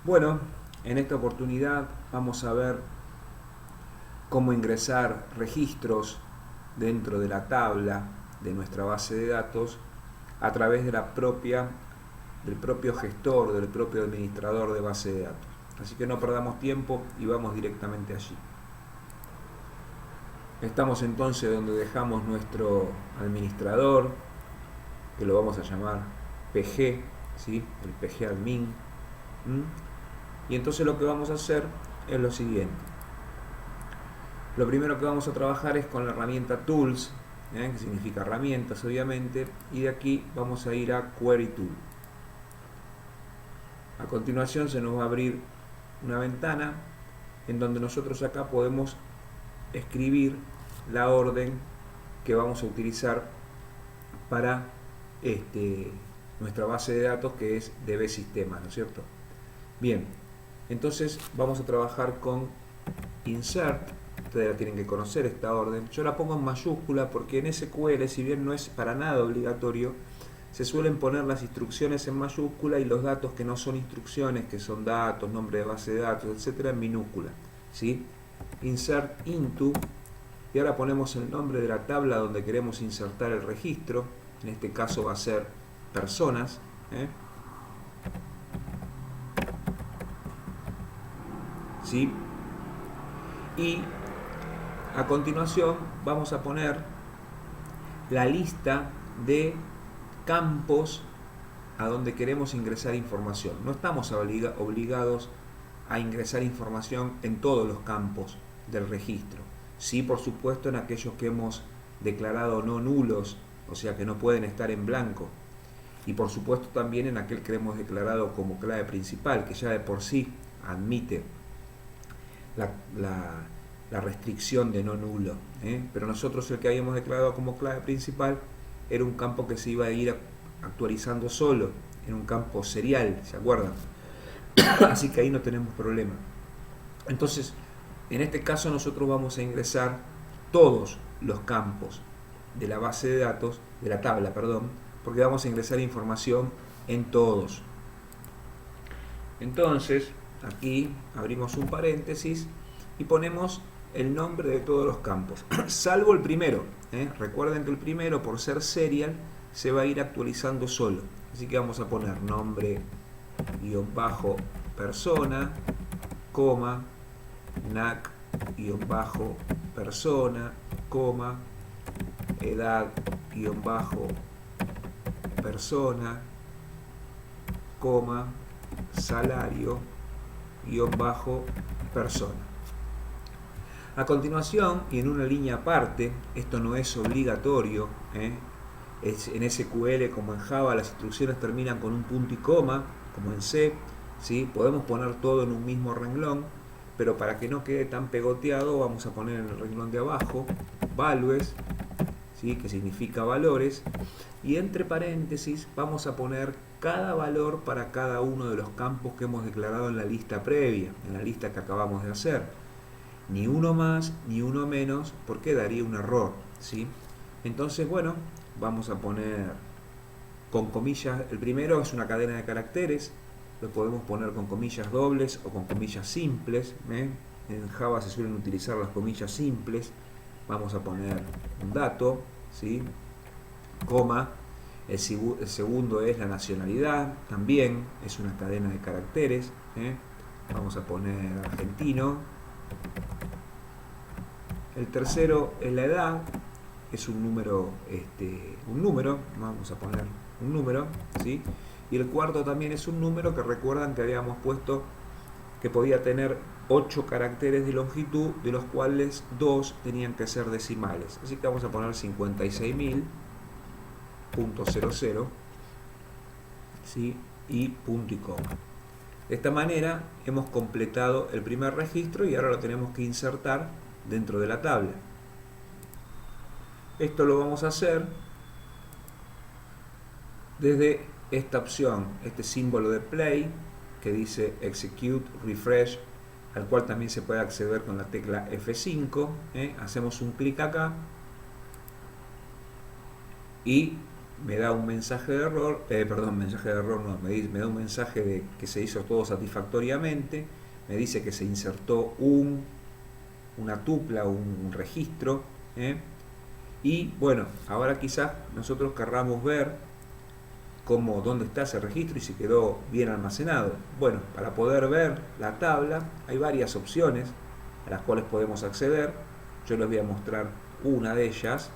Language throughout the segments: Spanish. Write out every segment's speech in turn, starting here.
Bueno, en esta oportunidad vamos a ver cómo ingresar registros dentro de la tabla de nuestra base de datos a través de del propio gestor, del propio administrador de base de datos. Así que no perdamos tiempo y vamos directamente allí. Estamos entonces donde dejamos nuestro administrador, que lo vamos a llamar PG, ¿sí? El PG admin. Y entonces lo que vamos a hacer es lo siguiente. Lo primero que vamos a trabajar es con la herramienta Tools, que significa herramientas obviamente, y de aquí vamos a ir a Query Tool. A continuación se nos va a abrir una ventana en donde nosotros acá podemos escribir la orden que vamos a utilizar para nuestra base de datos, que es DB Sistemas, ¿no es cierto? Bien, entonces vamos a trabajar con Insert. Ustedes la tienen que conocer esta orden. Yo la pongo en mayúscula porque en SQL, si bien no es para nada obligatorio, se suelen poner las instrucciones en mayúscula y los datos que no son instrucciones, que son datos, nombre de base de datos, etcétera, en minúscula, ¿sí? Insert into, y ahora ponemos el nombre de la tabla donde queremos insertar el registro. En este caso va a ser personas, ¿sí? Y a continuación vamos a poner la lista de campos a donde queremos ingresar información. No estamos obligados a ingresar información en todos los campos del registro. Sí, por supuesto, en aquellos que hemos declarado no nulos, o sea que no pueden estar en blanco. Y por supuesto también en aquel que hemos declarado como clave principal, que ya de por sí admite la restricción de no nulo. Pero nosotros el que habíamos declarado como clave principal era un campo que se iba a ir actualizando solo, en un campo serial, ¿se acuerdan? Así que ahí no tenemos problema. Entonces, en este caso nosotros vamos a ingresar todos los campos de la base de datos, de la tabla, perdón, porque vamos a ingresar información en todos. Entonces, aquí abrimos un paréntesis y ponemos el nombre de todos los campos, salvo el primero. Recuerden que el primero, por ser serial, se va a ir actualizando solo. Así que vamos a poner nombre guión bajo persona, coma, NAC guión bajo persona, coma, edad guión bajo persona, coma, salario guión bajo persona. A continuación, y en una línea aparte, esto no es obligatorio, en SQL como en Java las instrucciones terminan con un punto y coma, como en C, ¿sí? Podemos poner todo en un mismo renglón, pero para que no quede tan pegoteado vamos a poner en el renglón de abajo values, ¿sí? Que significa valores, y entre paréntesis vamos a poner cada valor para cada uno de los campos que hemos declarado en la lista previa, en la lista que acabamos de hacer. Ni uno más ni uno menos, porque daría un error, ¿sí? Entonces, bueno, vamos a poner con comillas. El primero es una cadena de caracteres, lo podemos poner con comillas dobles o con comillas simples. En Java se suelen utilizar las comillas simples. Vamos a poner un dato, ¿sí? Coma. El segundo es la nacionalidad, también es una cadena de caracteres. Vamos a poner argentino. El tercero es la edad, es un número, vamos a poner un número, ¿sí? Y el cuarto también es un número que recuerdan que habíamos puesto que podía tener 8 caracteres de longitud, de los cuales 2 tenían que ser decimales. Así que vamos a poner 56.000.00, ¿sí? Y punto y coma. De esta manera hemos completado el primer registro y ahora lo tenemos que insertar dentro de la tabla. Esto lo vamos a hacer desde esta opción, este símbolo de play que dice execute refresh, al cual también se puede acceder con la tecla F5. Hacemos un clic acá y me da un mensaje de error, mensaje de error no, me da un mensaje de que se hizo todo satisfactoriamente, me dice que se insertó una tupla, un registro, y bueno, ahora quizás nosotros querramos ver dónde está ese registro y si quedó bien almacenado. Bueno, para poder ver la tabla hay varias opciones a las cuales podemos acceder. Yo les voy a mostrar una de ellas.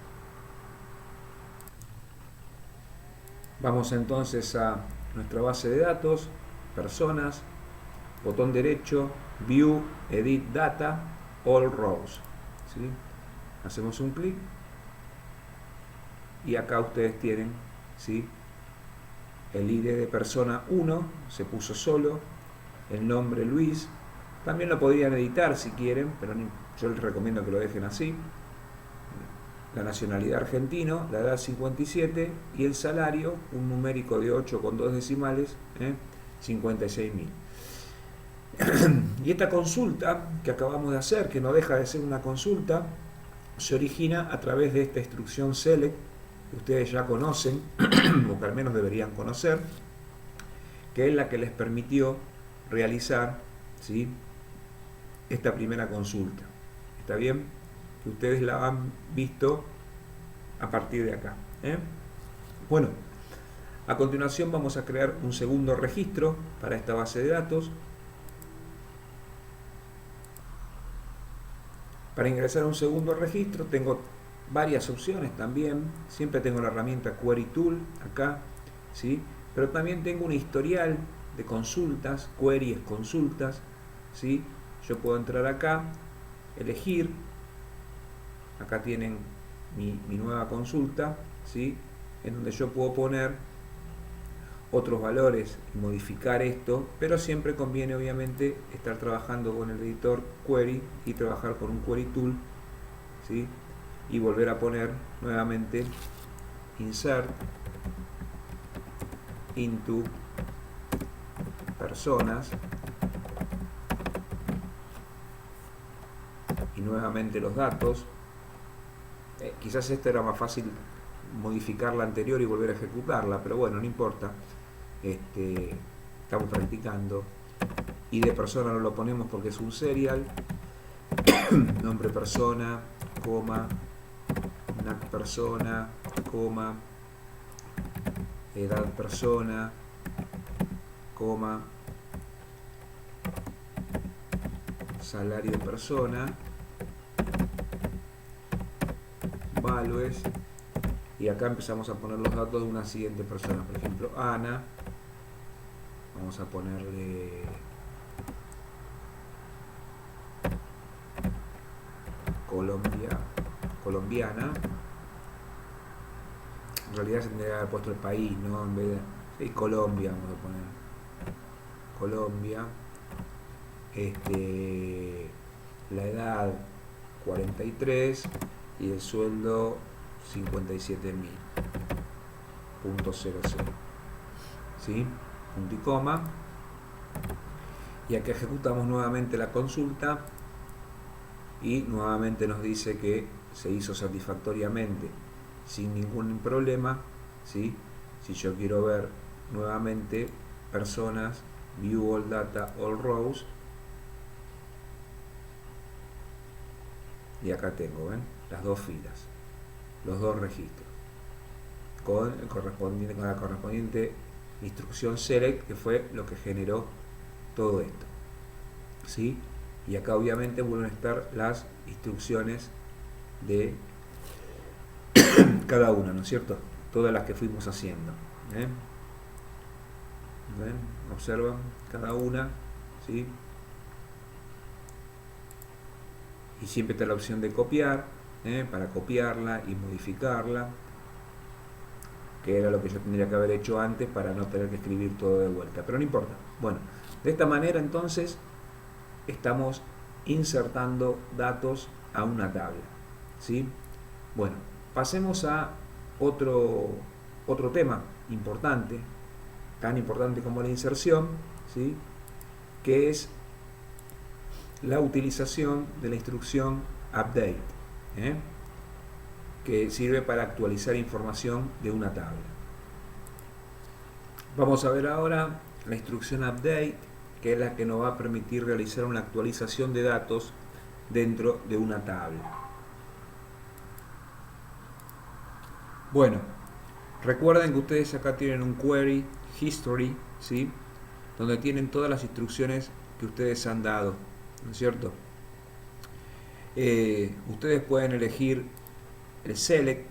Vamos entonces a nuestra base de datos, personas, botón derecho, View, Edit Data, All Rows. ¿Sí? Hacemos un clic y acá ustedes tienen, ¿sí?, el ID de persona 1, se puso solo, el nombre Luis. También lo podrían editar si quieren, pero yo les recomiendo que lo dejen así. La nacionalidad argentino, la edad 57 y el salario, un numérico de 8 con 2 decimales, 56.000. Y esta consulta que acabamos de hacer, que no deja de ser una consulta, se origina a través de esta instrucción select, que ustedes ya conocen, o que al menos deberían conocer, que es la que les permitió realizar, ¿sí?, esta primera consulta. ¿Está bien? Que ustedes la han visto a partir de acá. Bueno, a continuación vamos a crear un segundo registro para esta base de datos. Para ingresar a un segundo registro tengo varias opciones también. Siempre tengo la herramienta Query Tool acá, ¿sí?, pero también tengo un historial de consultas, queries, consultas, ¿sí? Yo puedo entrar acá, elegir, acá tienen mi nueva consulta, ¿sí?, en donde yo puedo poner otros valores y modificar esto, pero siempre conviene obviamente estar trabajando con el editor Query y trabajar con un Query Tool, ¿sí?, y volver a poner nuevamente Insert into personas y nuevamente los datos. Quizás esta era más fácil modificar la anterior y volver a ejecutarla, pero bueno, no importa. Estamos practicando. Y de persona no lo ponemos porque es un serial. Nombre persona, coma, NAC persona, coma, edad persona, coma, salario persona, values, y acá empezamos a poner los datos de una siguiente persona. Por ejemplo, Ana, vamos a ponerle colombiana. En realidad se tendría que haber puesto el país, ¿no? En vez de Colombia, vamos a poner Colombia. La edad 43 y el sueldo 57.000.00, ¿sí? Punto y coma. Y aquí ejecutamos nuevamente la consulta y nuevamente nos dice que se hizo satisfactoriamente sin ningún problema, ¿sí? Si yo quiero ver nuevamente personas, View All Data, All Rows, y acá tengo, ¿ven?, las dos filas, los dos registros, con la correspondiente instrucción select, que fue lo que generó todo esto, ¿sí? Y acá obviamente vuelven a estar las instrucciones de cada una, ¿no es cierto? Todas las que fuimos haciendo. ¿Ven? Observan cada una, ¿sí? Y siempre está la opción de copiar, para copiarla y modificarla, que era lo que yo tendría que haber hecho antes para no tener que escribir todo de vuelta, pero no importa. Bueno, de esta manera entonces estamos insertando datos a una tabla, ¿sí? Bueno, pasemos a otro tema importante, tan importante como la inserción, ¿sí?, que es la utilización de la instrucción update, que sirve para actualizar información de una tabla. Vamos a ver ahora la instrucción update, que es la que nos va a permitir realizar una actualización de datos dentro de una tabla. Bueno, recuerden que ustedes acá tienen un query history, ¿sí?, donde tienen todas las instrucciones que ustedes han dado, ¿no es cierto? Ustedes pueden elegir el select,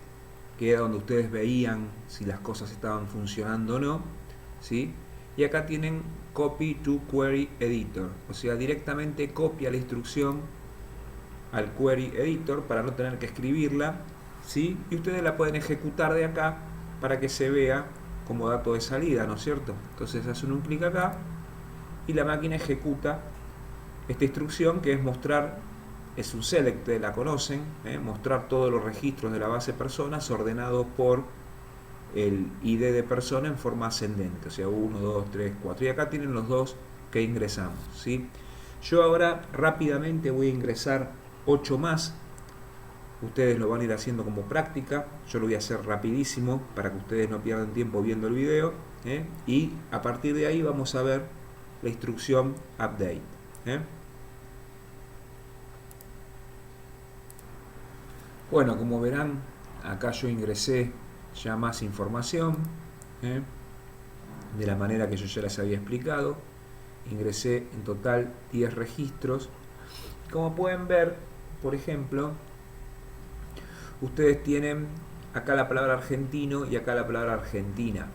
que era donde ustedes veían si las cosas estaban funcionando o no, ¿sí? Y acá tienen copy to query editor, o sea, directamente copia la instrucción al query editor para no tener que escribirla, ¿sí? Y ustedes la pueden ejecutar de acá para que se vea como dato de salida, ¿no es cierto? Entonces hacen un clic acá y la máquina ejecuta esta instrucción, que es mostrar, es un select, la conocen, mostrar todos los registros de la base personas ordenados por el ID de persona en forma ascendente, o sea, 1, 2, 3, 4, y acá tienen los dos que ingresamos, ¿sí? Yo ahora rápidamente voy a ingresar 8 más. Ustedes lo van a ir haciendo como práctica. Yo lo voy a hacer rapidísimo para que ustedes no pierdan tiempo viendo el video, y a partir de ahí vamos a ver la instrucción update. Bueno, como verán, acá yo ingresé ya más información, de la manera que yo ya les había explicado. Ingresé en total 10 registros. Como pueden ver, por ejemplo, ustedes tienen acá la palabra argentino y acá la palabra argentina.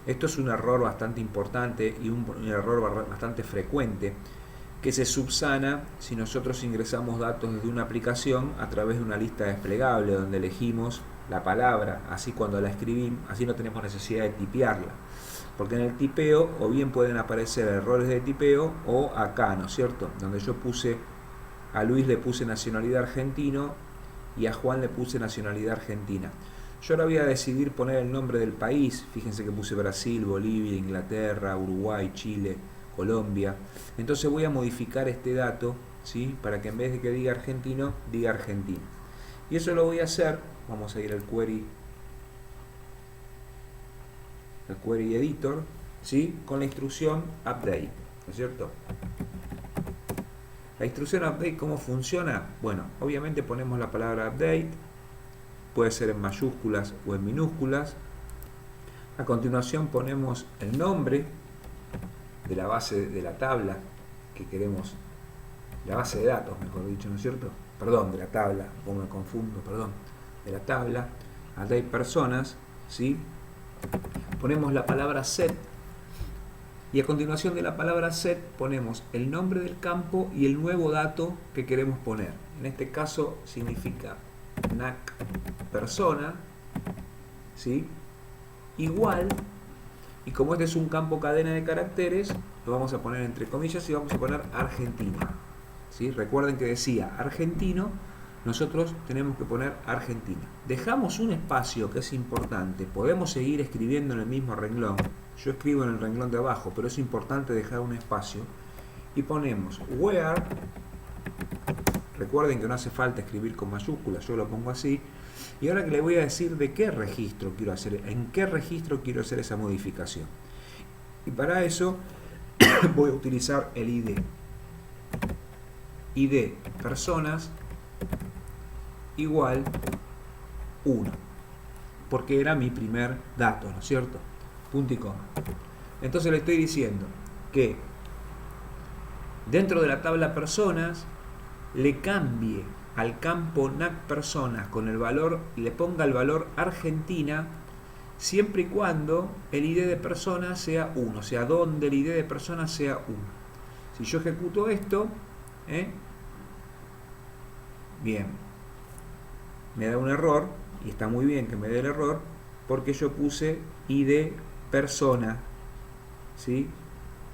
Esto es un error bastante importante y un error bastante frecuente, que se subsana si nosotros ingresamos datos desde una aplicación a través de una lista desplegable donde elegimos la palabra, así cuando la escribimos, así no tenemos necesidad de tipearla, porque en el tipeo o bien pueden aparecer errores de tipeo, o acá, ¿no es cierto?, donde yo puse, a Luis le puse nacionalidad argentino y a Juan le puse nacionalidad argentina. Yo ahora voy a decidir poner el nombre del país. Fíjense que puse Brasil, Bolivia, Inglaterra, Uruguay, Chile, Colombia. Entonces voy a modificar este dato, ¿sí?, para que en vez de que diga argentino, diga argentino. Y eso lo voy a hacer, vamos a ir al query editor, ¿sí?, con la instrucción update, ¿no es cierto? La instrucción update, ¿cómo funciona? Bueno, obviamente ponemos la palabra update, puede ser en mayúsculas o en minúsculas. A continuación ponemos el nombre de la base de la tabla que queremos, la base de datos, mejor dicho, ¿no es cierto? Perdón, de la tabla, o me confundo, perdón, de la tabla, update personas, ¿sí? Ponemos la palabra set, y a continuación de la palabra set ponemos el nombre del campo y el nuevo dato que queremos poner. En este caso significa NAC persona, ¿sí?, igual, y como este es un campo cadena de caracteres, lo vamos a poner entre comillas y vamos a poner Argentina, ¿sí? Recuerden que decía argentino, nosotros tenemos que poner Argentina. Dejamos un espacio que es importante, podemos seguir escribiendo en el mismo renglón, yo escribo en el renglón de abajo, pero es importante dejar un espacio, y ponemos where. Recuerden que no hace falta escribir con mayúsculas, yo lo pongo así. Y ahora que les voy a decir de qué registro quiero hacer, en qué registro quiero hacer esa modificación. Y para eso voy a utilizar el ID. ID personas igual 1. Porque era mi primer dato, ¿no es cierto? Punto y coma. Entonces le estoy diciendo que dentro de la tabla personas le cambie al campo NAC personas con el valor, le ponga el valor Argentina, siempre y cuando el ID de persona sea 1, o sea, donde el ID de persona sea 1. Si yo ejecuto esto, bien, me da un error, y está muy bien que me dé el error, porque yo puse ID persona, ¿sí?,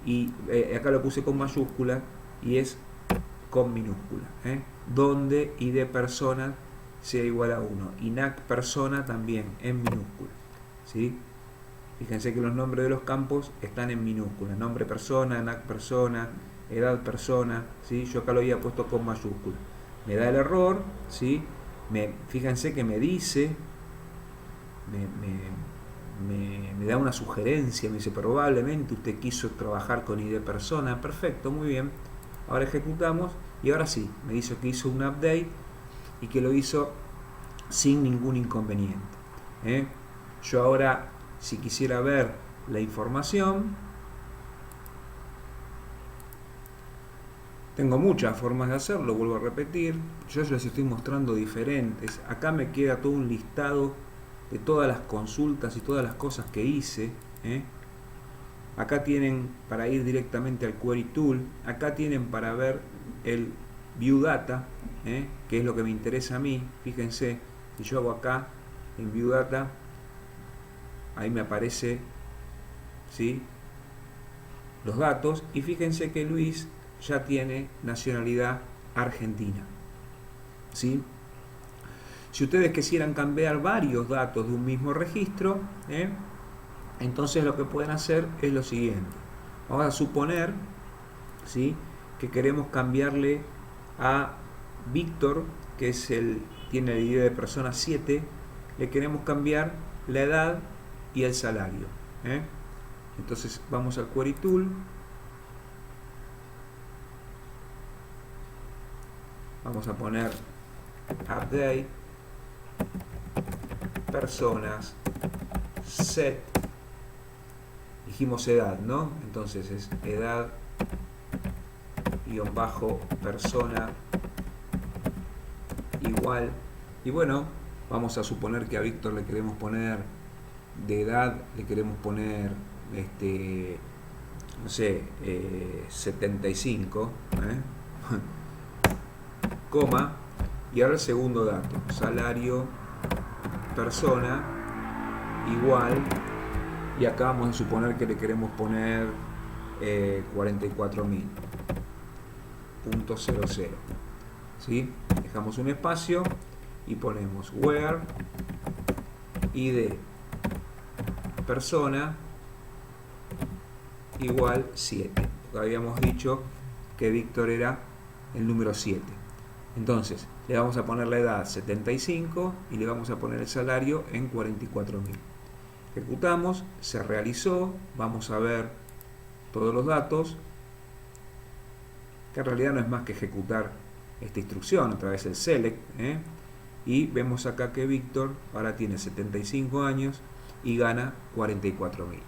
y acá lo puse con mayúscula y es con minúscula, donde ID persona sea igual a 1, y NAC persona también en minúscula, ¿sí? Fíjense que los nombres de los campos están en minúscula, nombre persona, NAC persona, edad persona, ¿sí? Yo acá lo había puesto con mayúscula, me da el error, ¿sí? Fíjense que me dice, me da una sugerencia, me dice probablemente usted quiso trabajar con ID persona. Perfecto, muy bien. Ahora ejecutamos y ahora sí, me dice que hizo un update y que lo hizo sin ningún inconveniente. Yo ahora, si quisiera ver la información, tengo muchas formas de hacerlo, vuelvo a repetir. Yo les estoy mostrando diferentes. Acá me queda todo un listado de todas las consultas y todas las cosas que hice. Acá tienen para ir directamente al Query Tool. Acá tienen para ver el View Data, que es lo que me interesa a mí. Fíjense, si yo hago acá en View Data, ahí me aparece, ¿sí?, los datos. Y fíjense que Luis ya tiene nacionalidad argentina, ¿sí? Si ustedes quisieran cambiar varios datos de un mismo registro, entonces lo que pueden hacer es lo siguiente. Vamos a suponer, ¿sí?, que queremos cambiarle a Víctor, que es tiene el ID de persona 7, le queremos cambiar la edad y el salario. Entonces vamos al Query Tool, vamos a poner Update, Personas, Set, dijimos edad, ¿no? Entonces es edad persona igual, y bueno, vamos a suponer que a Víctor le queremos poner de edad, le queremos poner no sé, 75, coma, y ahora el segundo dato, salario persona igual, y acá vamos a suponer que le queremos poner 44.000.00, ¿sí? Dejamos un espacio y ponemos where id persona igual 7, porque habíamos dicho que Víctor era el número 7. Entonces le vamos a poner la edad 75 y le vamos a poner el salario en 44.000. Ejecutamos, se realizó, vamos a ver todos los datos, que en realidad no es más que ejecutar esta instrucción a través del select, y vemos acá que Víctor ahora tiene 75 años y gana 44.000.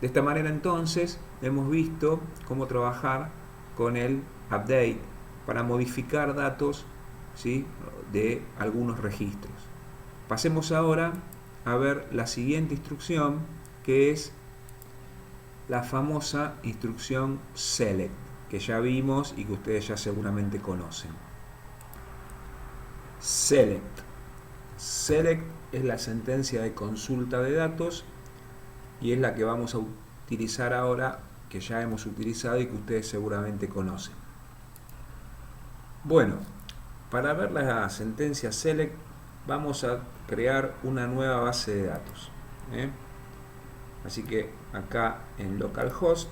De esta manera entonces hemos visto cómo trabajar con el update para modificar datos, ¿sí?, de algunos registros. Pasemos ahora a ver la siguiente instrucción, que es la famosa instrucción select, que ya vimos y que ustedes ya seguramente conocen. Select. Select es la sentencia de consulta de datos y es la que vamos a utilizar ahora, que ya hemos utilizado y que ustedes seguramente conocen. Bueno, para ver la sentencia select vamos a crear una nueva base de datos. Así que acá en localhost,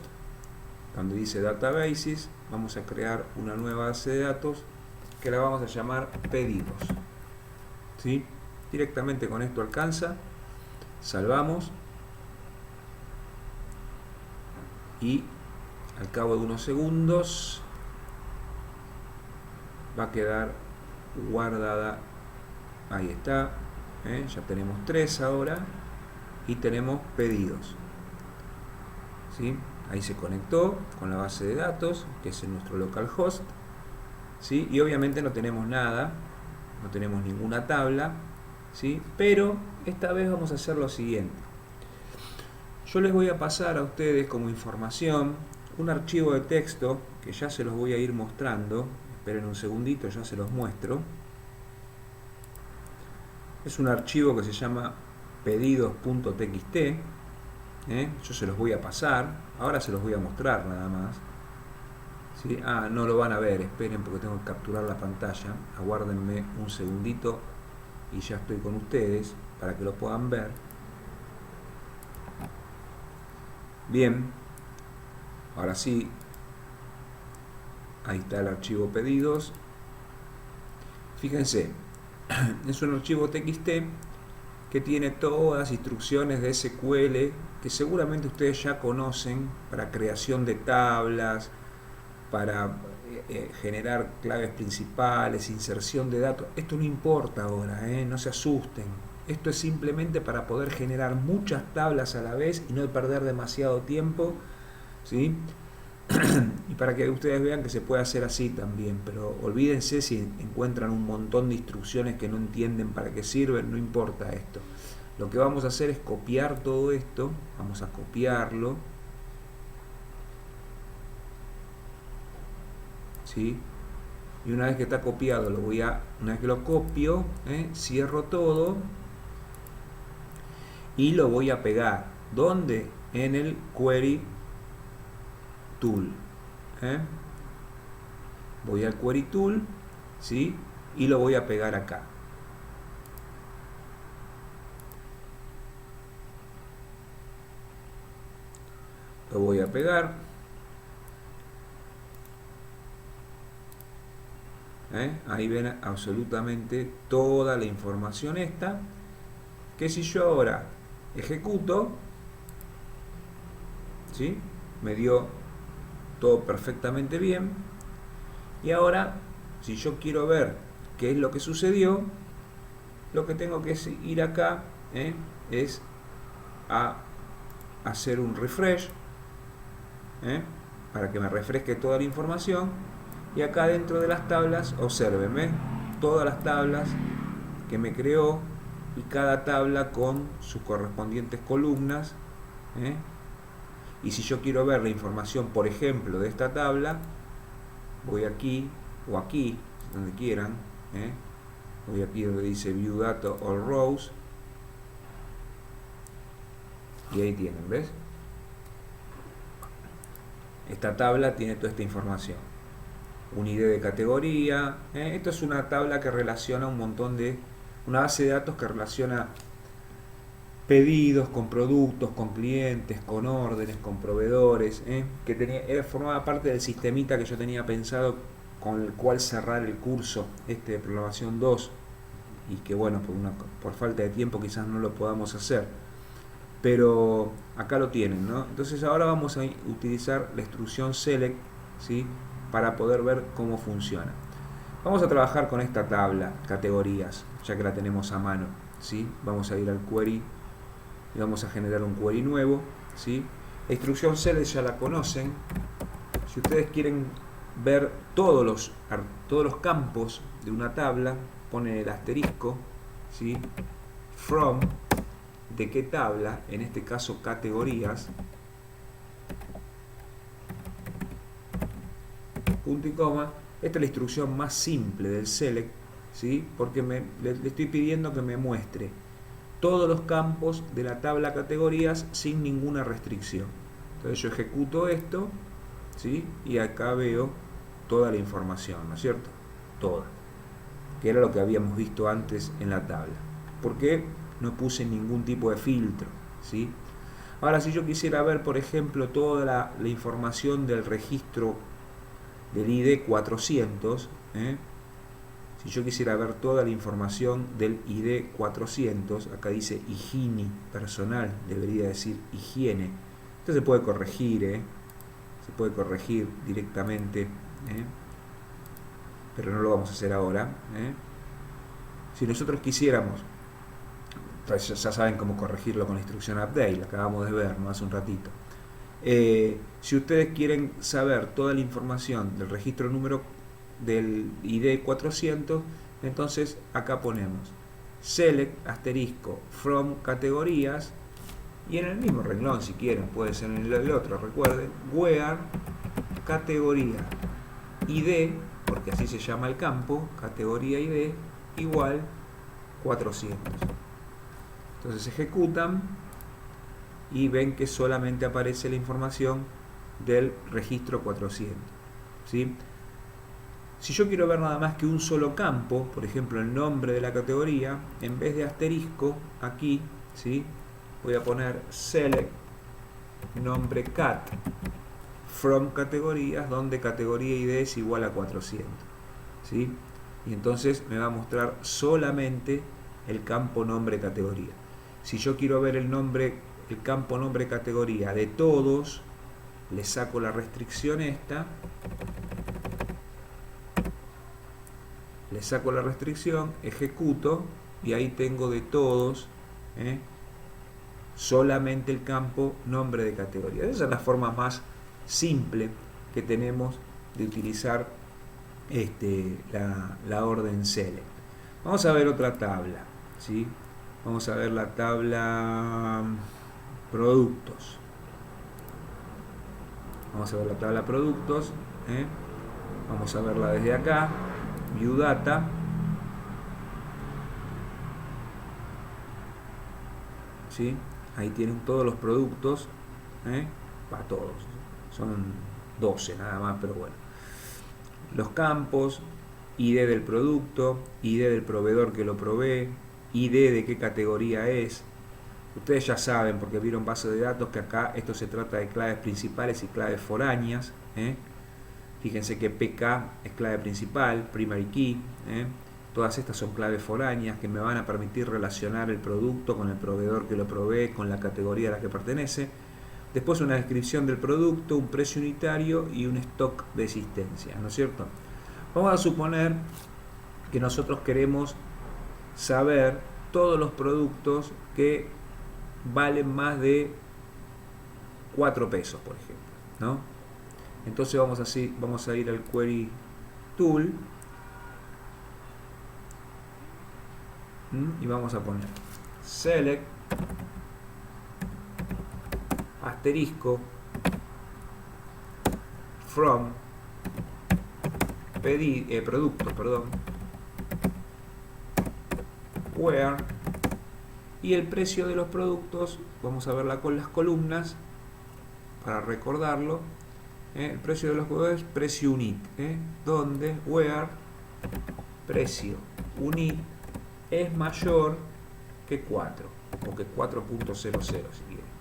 donde dice databases, vamos a crear una nueva base de datos que la vamos a llamar pedidos. ¿Sí? Directamente con esto alcanza, salvamos y al cabo de unos segundos va a quedar guardada. Ahí está, ya tenemos 3 ahora y tenemos pedidos. ¿Sí? Ahí se conectó con la base de datos, que es en nuestro localhost, ¿sí? Y obviamente no tenemos nada, no tenemos ninguna tabla, ¿sí? Pero esta vez vamos a hacer lo siguiente. Yo les voy a pasar a ustedes como información un archivo de texto que ya se los voy a ir mostrando. Esperen un segundito, ya se los muestro. Es un archivo que se llama pedidos.txt. Yo se los voy a pasar. Ahora se los voy a mostrar nada más. ¿Sí? No lo van a ver, esperen porque tengo que capturar la pantalla. Aguárdenme un segundito y ya estoy con ustedes para que lo puedan ver. Bien, ahora sí, ahí está el archivo pedidos. Fíjense, es un archivo TXT que tiene todas las instrucciones de SQL que seguramente ustedes ya conocen para creación de tablas, para generar claves principales, inserción de datos. Esto no importa ahora, no se asusten. Esto es simplemente para poder generar muchas tablas a la vez y no perder demasiado tiempo, ¿sí? Y para que ustedes vean que se puede hacer así también, pero olvídense si encuentran un montón de instrucciones que no entienden para qué sirven, no importa esto. Lo que vamos a hacer es copiar todo esto, vamos a copiarlo, ¿sí? Y una vez que está copiado, una vez que lo copio, cierro todo y lo voy a pegar. ¿Dónde? En el Query Tool. Voy al Query Tool, ¿sí? Y lo voy a pegar acá. Lo voy a pegar. Ahí ven absolutamente toda la información esta, que si yo ahora ejecuto, ¿sí? Me dio todo perfectamente bien. Y ahora, si yo quiero ver qué es lo que sucedió, lo que tengo que ir acá es a hacer un refresh, para que me refresque toda la información. Y acá dentro de las tablas, observen, todas las tablas que me creó y cada tabla con sus correspondientes columnas. Y si yo quiero ver la información, por ejemplo, de esta tabla, voy aquí o aquí, donde quieran. Voy aquí donde dice View Data All Rows. Y ahí tienen, ¿ves? Esta tabla tiene toda esta información. Un ID de categoría. Esto es una tabla que relaciona un montón de... una base de datos que relaciona pedidos con productos, con clientes, con órdenes, con proveedores, que formaba parte del sistemita que yo tenía pensado con el cual cerrar el curso de programación 2, y que bueno, por falta de tiempo quizás no lo podamos hacer, pero acá lo tienen, ¿no? Entonces ahora vamos a utilizar la instrucción select, ¿sí? Para poder ver cómo funciona. Vamos a trabajar con esta tabla, categorías, ya que la tenemos a mano, ¿sí? Vamos a ir al query y vamos a generar un query nuevo, ¿sí? La instrucción select ya la conocen. Si ustedes quieren ver todos los campos de una tabla, ponen el asterisco, ¿sí? From, ¿de qué tabla? En este caso categorías, punto y coma. Esta es la instrucción más simple del select, ¿sí? Porque le estoy pidiendo que me muestre todos los campos de la tabla categorías sin ninguna restricción. Entonces yo ejecuto esto, ¿sí? Y acá veo toda la información, ¿no es cierto? Toda, que era lo que habíamos visto antes en la tabla. ¿Por qué? No puse ningún tipo de filtro, ¿sí? Ahora, si yo quisiera ver, por ejemplo, toda la información del registro del ID 400, si yo quisiera ver toda la información del ID 400, acá dice higiene personal, debería decir higiene. Esto se puede corregir, se puede corregir directamente, pero no lo vamos a hacer ahora. Si nosotros quisiéramos, pues ya saben cómo corregirlo con la instrucción update, la acabamos de ver, ¿no? Hace un ratito. Si ustedes quieren saber toda la información del registro número del ID 400, entonces acá ponemos select asterisco from categorías, y en el mismo renglón, si quieren, puede ser en el otro, recuerden, where categoría ID, porque así se llama el campo, categoría ID igual 400. Entonces ejecutan y ven que solamente aparece la información del registro 400, ¿sí? Si yo quiero ver nada más que un solo campo, por ejemplo el nombre de la categoría, en vez de asterisco, aquí, ¿sí? Voy a poner select nombre cat from categorías, donde categoría ID es igual a 400, ¿sí? Y entonces me va a mostrar solamente el campo nombre categoría. Si yo quiero ver el nombre, el campo nombre categoría de todos, le saco la restricción esta, le saco la restricción, ejecuto y ahí tengo de todos solamente el campo nombre de categoría. Esa es la forma más simple que tenemos de utilizar la orden select. Vamos a ver otra tabla, ¿sí? Vamos a ver la tabla productos. Vamos a ver la tabla productos. Vamos a verla desde acá. View Data. ¿Sí? Ahí tienen todos los productos. Para todos. Son 12 nada más, pero bueno. Los campos, ID del producto, ID del proveedor que lo provee, ID de qué categoría es. Ustedes ya saben, porque vieron base de datos, que acá esto se trata de claves principales y claves foráneas. Fíjense que PK es clave principal, primary key. Todas estas son claves foráneas que me van a permitir relacionar el producto con el proveedor que lo provee, con la categoría a la que pertenece. Después una descripción del producto, un precio unitario y un stock de existencia, ¿no es cierto? Vamos a suponer que nosotros queremos saber todos los productos que valen más de 4 pesos, por ejemplo, ¿no? Entonces vamos a ir al Query Tool y vamos a poner Select asterisco from productos, where, y el precio de los productos, vamos a verla con las columnas para recordarlo. El precio de los productos es precio unit, donde where precio unit es mayor que 4 o que 4.00 si quieren.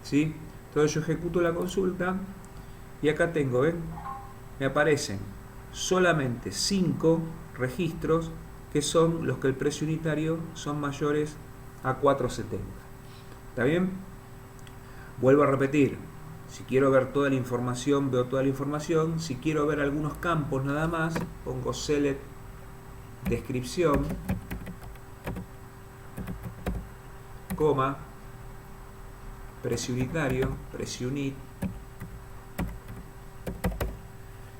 ¿Sí? Entonces yo ejecuto la consulta y acá tengo, ¿ven? Me aparecen solamente 5 registros que son los que el precio unitario son mayores a 4.70. ¿Está bien? Vuelvo a repetir. Si quiero ver toda la información, veo toda la información. Si quiero ver algunos campos nada más, pongo select descripción, coma, precio unitario, precio unit.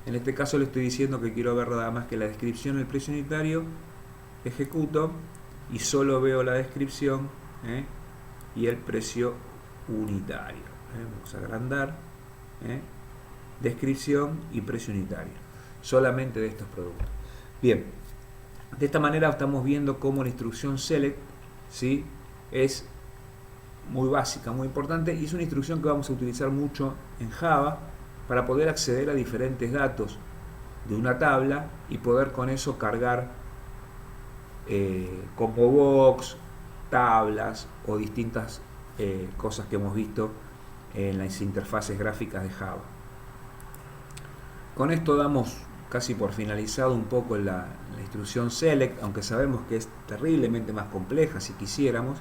En este caso le estoy diciendo que quiero ver nada más que la descripción del precio unitario. Ejecuto y solo veo la descripción y el precio unitario. Vamos a agrandar. Descripción y precio unitario. Solamente de estos productos. Bien, de esta manera estamos viendo cómo la instrucción select, ¿sí?, es muy básica, muy importante, y es una instrucción que vamos a utilizar mucho en Java para poder acceder a diferentes datos de una tabla y poder con eso cargar combo box, tablas o distintas cosas que hemos visto en las interfaces gráficas de Java. Con esto damos casi por finalizado un poco la instrucción select, aunque sabemos que es terriblemente más compleja si quisiéramos,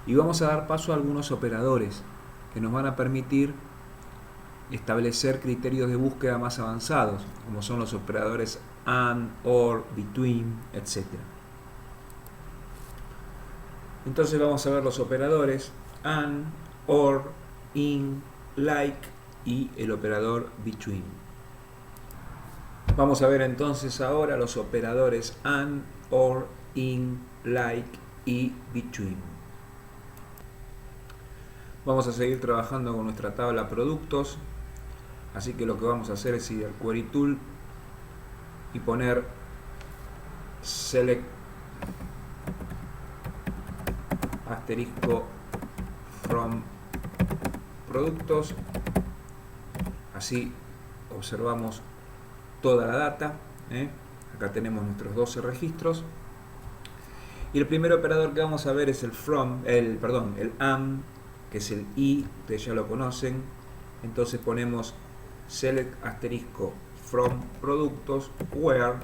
y vamos a dar paso a algunos operadores que nos van a permitir establecer criterios de búsqueda más avanzados, como son los operadores AND, OR, BETWEEN, etc. Entonces vamos a ver los operadores AND, OR, IN, LIKE y el operador BETWEEN. Vamos a ver entonces ahora los operadores AND, OR, IN, LIKE y BETWEEN. Vamos a seguir trabajando con nuestra tabla productos, así que lo que vamos a hacer es ir al Query Tool y poner Select asterisco from productos. Así observamos toda la data. Acá tenemos nuestros 12 registros. Y el primer operador que vamos a ver es el AND, que es el I, ustedes ya lo conocen. Entonces ponemos select asterisco from productos where,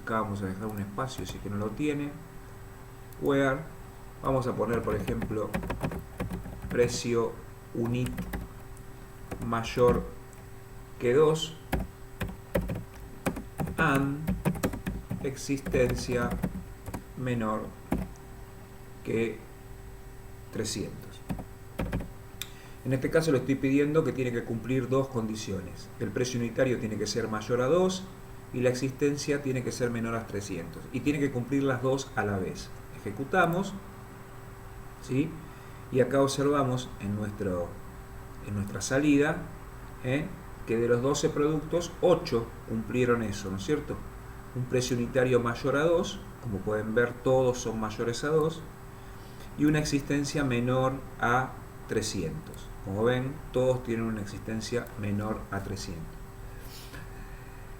acá vamos a dejar un espacio si que no lo tiene, where, vamos a poner por ejemplo precio unit mayor que 2 and existencia menor que 300. En este caso le estoy pidiendo que tiene que cumplir dos condiciones. El precio unitario tiene que ser mayor a 2 y la existencia tiene que ser menor a 300. Y tiene que cumplir las dos a la vez. Ejecutamos, ¿sí? Y acá observamos en nuestra salida que de los 12 productos, 8 cumplieron eso, ¿no es cierto? Un precio unitario mayor a 2, como pueden ver todos son mayores a 2, y una existencia menor a 300. Como ven, todos tienen una existencia menor a 300.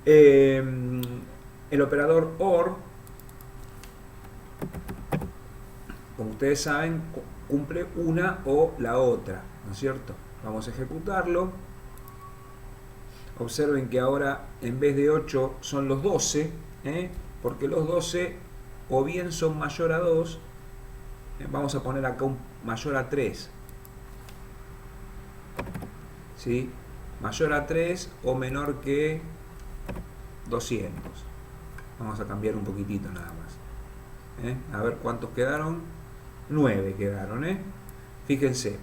El operador OR, como ustedes saben, cumple una o la otra, ¿no es cierto? Vamos a ejecutarlo. Observen que ahora en vez de 8 son los 12, porque los 12 o bien son mayor a 2, vamos a poner acá un mayor a 3, ¿sí? Mayor a 3 o menor que 200. Vamos a cambiar un poquitito nada más. A ver cuántos quedaron. 9 quedaron. Fíjense.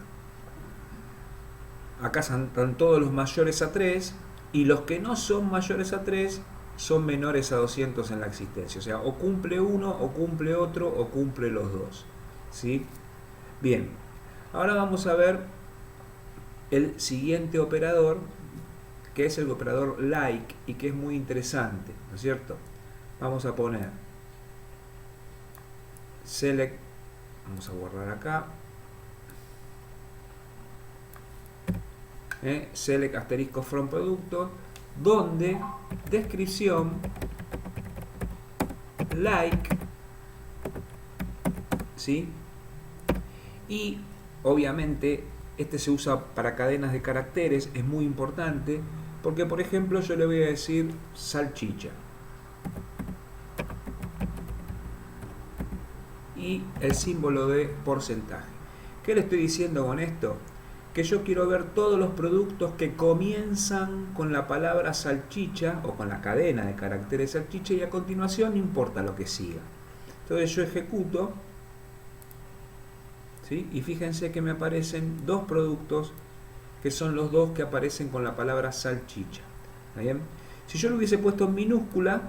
Acá están todos los mayores a 3 y los que no son mayores a 3 son menores a 200 en la existencia. O sea, o cumple uno, o cumple otro, o cumple los dos. ¿Sí? Bien. Ahora vamos a ver el siguiente operador, que es el operador like y que es muy interesante, ¿no es cierto? Vamos a poner select, vamos a borrar acá, select asterisco from producto, donde descripción like, ¿sí? Y obviamente este se usa para cadenas de caracteres, es muy importante, porque por ejemplo yo le voy a decir salchicha. Y el símbolo de porcentaje. ¿Qué le estoy diciendo con esto? Que yo quiero ver todos los productos que comienzan con la palabra salchicha o con la cadena de caracteres salchicha y a continuación no importa lo que siga. Entonces yo ejecuto, ¿sí? Y fíjense que me aparecen dos productos que son los dos que aparecen con la palabra salchicha. ¿Está bien? Si yo lo hubiese puesto en minúscula,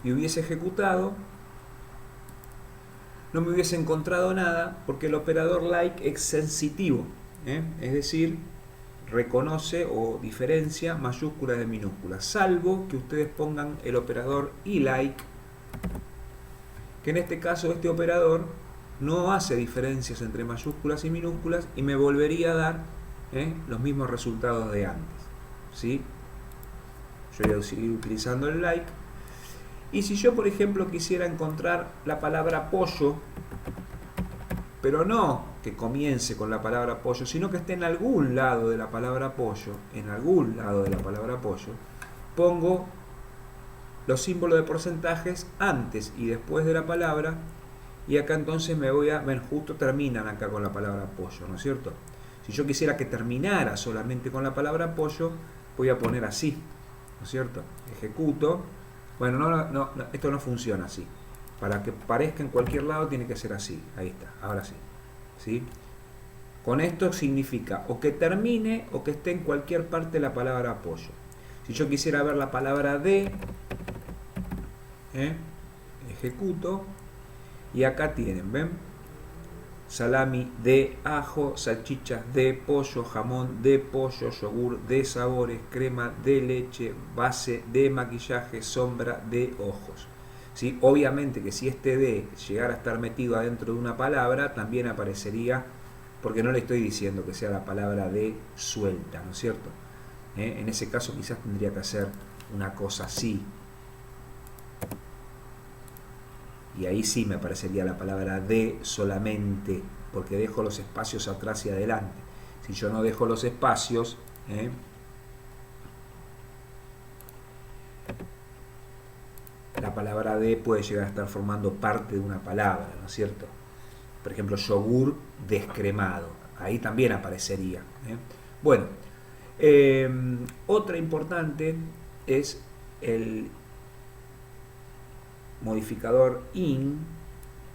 y hubiese ejecutado, no me hubiese encontrado nada porque el operador like es sensitivo, es decir, reconoce o diferencia mayúsculas de minúsculas, salvo que ustedes pongan el operador ilike, que en este caso este operador no hace diferencias entre mayúsculas y minúsculas y me volvería a dar los mismos resultados de antes, ¿sí? Yo voy a seguir utilizando el like. Y si yo, por ejemplo, quisiera encontrar la palabra pollo, pero no que comience con la palabra pollo, sino que esté en algún lado de la palabra pollo, pongo los símbolos de porcentajes antes y después de la palabra, y acá entonces me voy a ver, justo terminan acá con la palabra pollo, ¿no es cierto? Si yo quisiera que terminara solamente con la palabra pollo, voy a poner así, ¿no es cierto? Ejecuto. Bueno, no, esto no funciona así. Para que parezca en cualquier lado tiene que ser así. Ahí está, ahora sí. ¿Sí? Con esto significa o que termine o que esté en cualquier parte la palabra apoyo. Si yo quisiera ver la palabra de, ejecuto, y acá tienen, ¿ven? Salami de ajo, salchichas de pollo, jamón de pollo, yogur de sabores, crema de leche, base de maquillaje, sombra de ojos. ¿Sí? Obviamente que si este de llegara a estar metido adentro de una palabra, también aparecería, porque no le estoy diciendo que sea la palabra de suelta, ¿no es cierto? En ese caso quizás tendría que hacer una cosa así. Y ahí sí me aparecería la palabra de solamente, porque dejo los espacios atrás y adelante. Si yo no dejo los espacios, palabra de puede llegar a estar formando parte de una palabra, ¿no es cierto? Por ejemplo, yogur descremado, ahí también aparecería. Bueno, otra importante es el modificador in.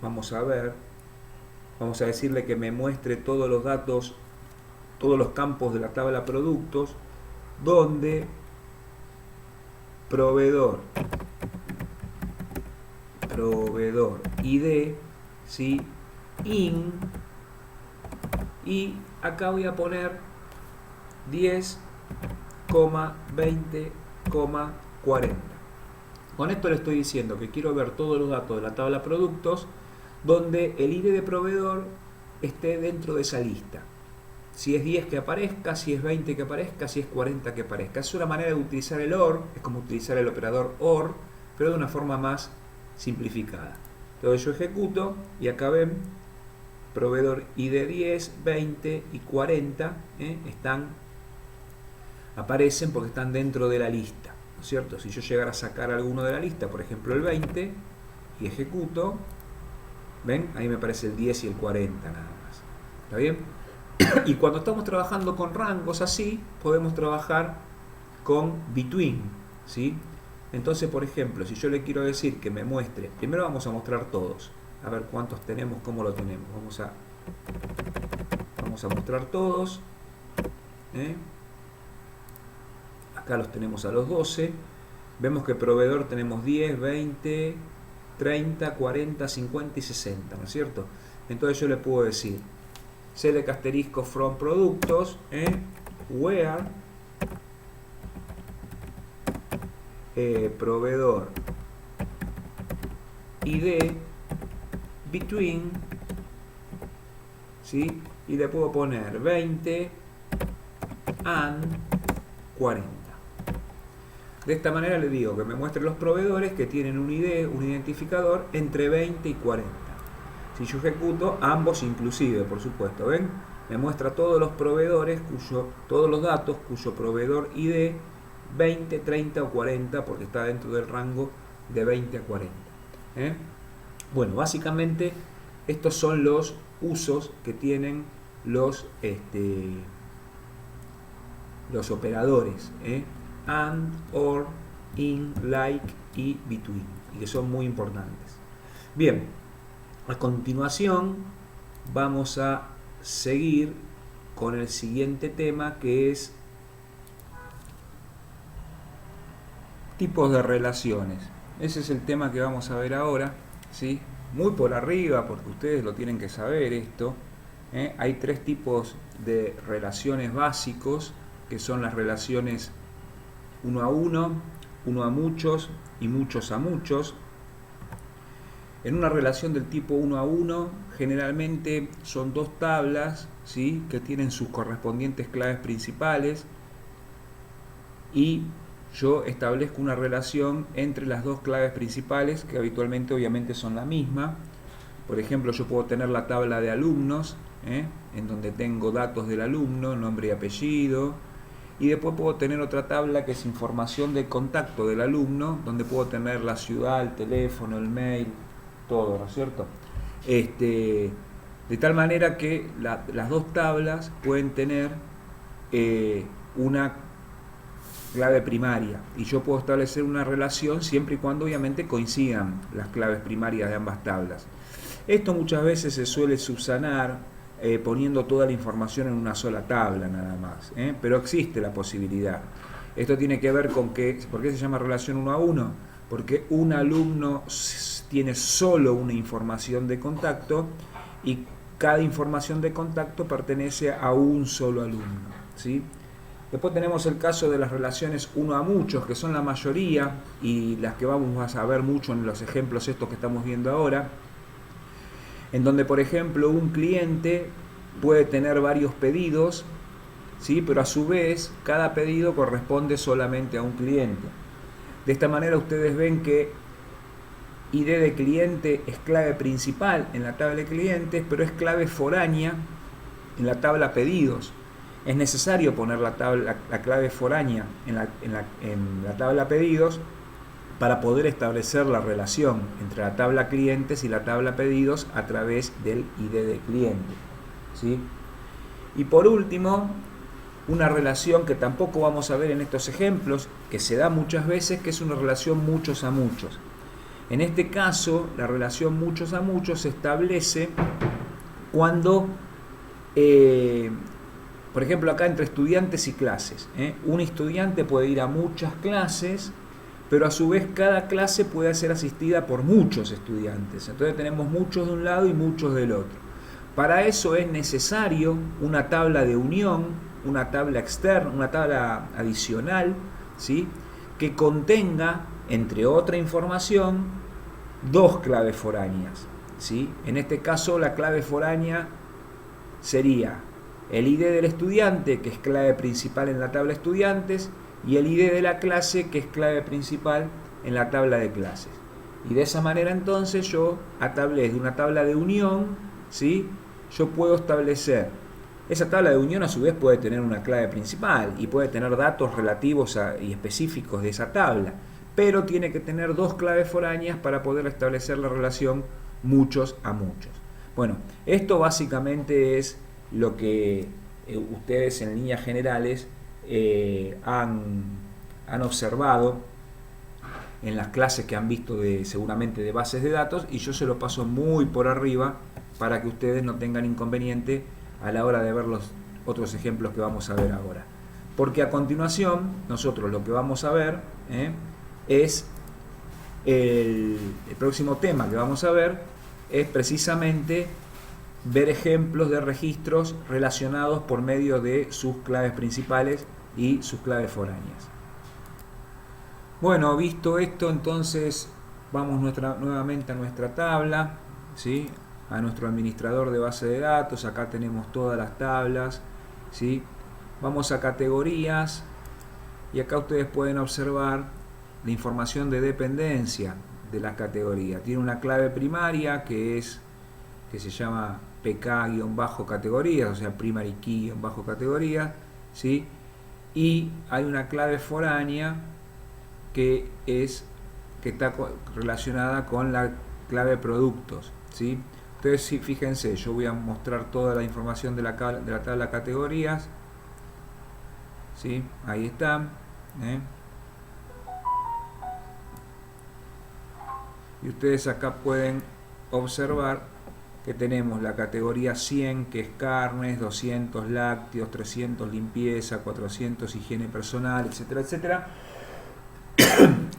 Vamos a ver, vamos a decirle que me muestre todos los datos, todos los campos de la tabla productos, donde proveedor ID, ¿sí? In, y acá voy a poner 10,20,40. Con esto le estoy diciendo que quiero ver todos los datos de la tabla productos donde el ID de proveedor esté dentro de esa lista. Si es 10 que aparezca, si es 20 que aparezca, si es 40 que aparezca. Es una manera de utilizar el OR, es como utilizar el operador OR, pero de una forma más simplificada. Entonces yo ejecuto y acá ven, proveedor ID 10, 20 y 40 aparecen porque están dentro de la lista, ¿no es cierto? Si yo llegara a sacar alguno de la lista, por ejemplo el 20, y ejecuto, ven, ahí me aparece el 10 y el 40 nada más. ¿Está bien? Y cuando estamos trabajando con rangos así, podemos trabajar con between, ¿sí? Entonces, por ejemplo, si yo le quiero decir que me muestre, primero vamos a mostrar todos, a ver cuántos tenemos, cómo lo tenemos. Vamos a mostrar todos. Acá los tenemos a los 12. Vemos que proveedor tenemos 10, 20, 30, 40, 50 y 60, ¿no es cierto? Entonces yo le puedo decir select asterisco from productos, where proveedor ID between, ¿sí? Y le puedo poner 20 and 40. De esta manera le digo que me muestre los proveedores que tienen un ID, un identificador entre 20 y 40. Si yo ejecuto, ambos inclusive, por supuesto, ¿ven? Me muestra todos los proveedores, todos los datos cuyo proveedor ID 20, 30 o 40, porque está dentro del rango de 20 a 40. Bueno, básicamente estos son los usos que tienen los operadores, and, or, in, like y between, y que son muy importantes. Bien, a continuación vamos a seguir con el siguiente tema, que es tipos de relaciones. Ese es el tema que vamos a ver ahora, ¿sí? Muy por arriba, porque ustedes lo tienen que saber esto. Hay tres tipos de relaciones básicos, que son las relaciones uno a uno, uno a muchos y muchos a muchos. En una relación del tipo 1 a 1, generalmente son dos tablas, ¿sí? Que tienen sus correspondientes claves principales, y yo establezco una relación entre las dos claves principales, que habitualmente obviamente son la misma. Por ejemplo, yo puedo tener la tabla de alumnos, en donde tengo datos del alumno, nombre y apellido, y después puedo tener otra tabla que es información de contacto del alumno, donde puedo tener la ciudad, el teléfono, el mail, todo, ¿no es cierto? De tal manera que las dos tablas pueden tener una clave primaria, y yo puedo establecer una relación siempre y cuando obviamente coincidan las claves primarias de ambas tablas. Esto muchas veces se suele subsanar poniendo toda la información en una sola tabla nada más, pero existe la posibilidad. Esto tiene que ver con que, ¿por qué se llama relación 1 a 1? Porque un alumno tiene solo una información de contacto, y cada información de contacto pertenece a un solo alumno, ¿sí? Después tenemos el caso de las relaciones 1 a muchos, que son la mayoría y las que vamos a ver mucho en los ejemplos estos que estamos viendo ahora, en donde, por ejemplo, un cliente puede tener varios pedidos, ¿sí? Pero a su vez cada pedido corresponde solamente a un cliente. De esta manera ustedes ven que ID de cliente es clave principal en la tabla de clientes, pero es clave foránea en la tabla pedidos. Es necesario poner la clave foránea en la tabla pedidos, para poder establecer la relación entre la tabla clientes y la tabla pedidos a través del ID de cliente, ¿sí? Y por último, una relación que tampoco vamos a ver en estos ejemplos, que se da muchas veces, que es una relación muchos a muchos. En este caso, la relación muchos a muchos se establece cuando, por ejemplo, acá entre estudiantes y clases, un estudiante puede ir a muchas clases, pero a su vez cada clase puede ser asistida por muchos estudiantes. Entonces tenemos muchos de un lado y muchos del otro. Para eso es necesario una tabla de unión, una tabla externa, una tabla adicional, ¿sí?, que contenga, entre otra información, dos claves foráneas, ¿sí? En este caso la clave foránea sería el ID del estudiante, que es clave principal en la tabla estudiantes, y el ID de la clase, que es clave principal en la tabla de clases. Y de esa manera entonces yo, a través de una tabla de unión, ¿sí?, yo puedo establecer, esa tabla de unión a su vez puede tener una clave principal y puede tener datos relativos y específicos de esa tabla, pero tiene que tener dos claves foráneas para poder establecer la relación muchos a muchos. Bueno, esto básicamente es lo que ustedes en líneas generales han observado en las clases que han visto seguramente de bases de datos, y yo se lo paso muy por arriba para que ustedes no tengan inconveniente a la hora de ver los otros ejemplos que vamos a ver ahora. Porque a continuación nosotros lo que vamos a ver es el próximo tema que vamos a ver es precisamente ver ejemplos de registros relacionados por medio de sus claves principales y sus claves foráneas. Bueno, visto esto, entonces vamos nuevamente a nuestra tabla, ¿sí?, a nuestro administrador de base de datos. Acá tenemos todas las tablas, ¿sí? Vamos a categorías y acá ustedes pueden observar la información de dependencia de las categorías. Tiene una clave primaria que se llama PK-categorías, o sea, primary key-categorías, ¿sí? Y hay una clave foránea que está relacionada con la clave productos, ¿sí? Entonces, sí, fíjense, yo voy a mostrar toda la información de la tabla categorías, ¿sí? Ahí están, y ustedes acá pueden observar que tenemos la categoría 100, que es carnes, 200 lácteos, 300 limpieza, 400 higiene personal, etcétera, etcétera.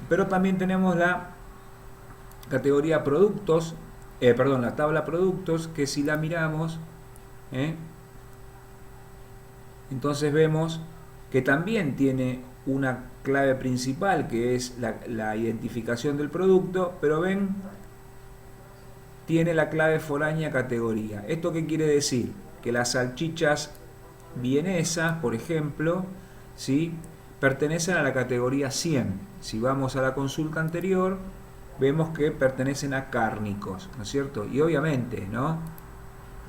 Pero también tenemos la categoría productos, la tabla productos, que si la miramos, entonces vemos que también tiene una clave principal, que es la identificación del producto, pero ven, tiene la clave foránea categoría. ¿Esto qué quiere decir? Que las salchichas vienesas, por ejemplo, ¿sí?, pertenecen a la categoría 100. Si vamos a la consulta anterior, vemos que pertenecen a cárnicos, ¿no es cierto? Y obviamente, ¿no?,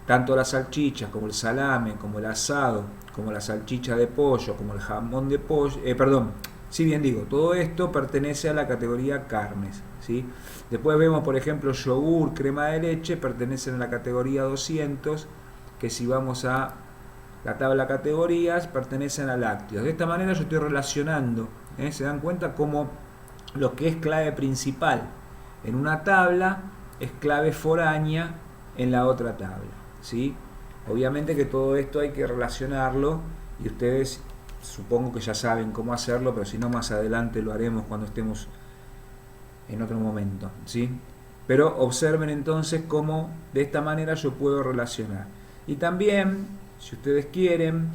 tanto las salchichas como el salame, como el asado, como la salchicha de pollo, como el jamón de pollo, todo esto pertenece a la categoría carnes, ¿sí? Después vemos, por ejemplo, yogur, crema de leche, pertenecen a la categoría 200, que si vamos a la tabla categorías, pertenecen a lácteos. De esta manera yo estoy relacionando, ¿se dan cuenta cómo lo que es clave principal en una tabla es clave foránea en la otra tabla, ¿sí? Obviamente que todo esto hay que relacionarlo y ustedes supongo que ya saben cómo hacerlo, pero si no, más adelante lo haremos cuando estemos en otro momento, ¿sí? Pero observen entonces cómo de esta manera yo puedo relacionar. Y también, si ustedes quieren,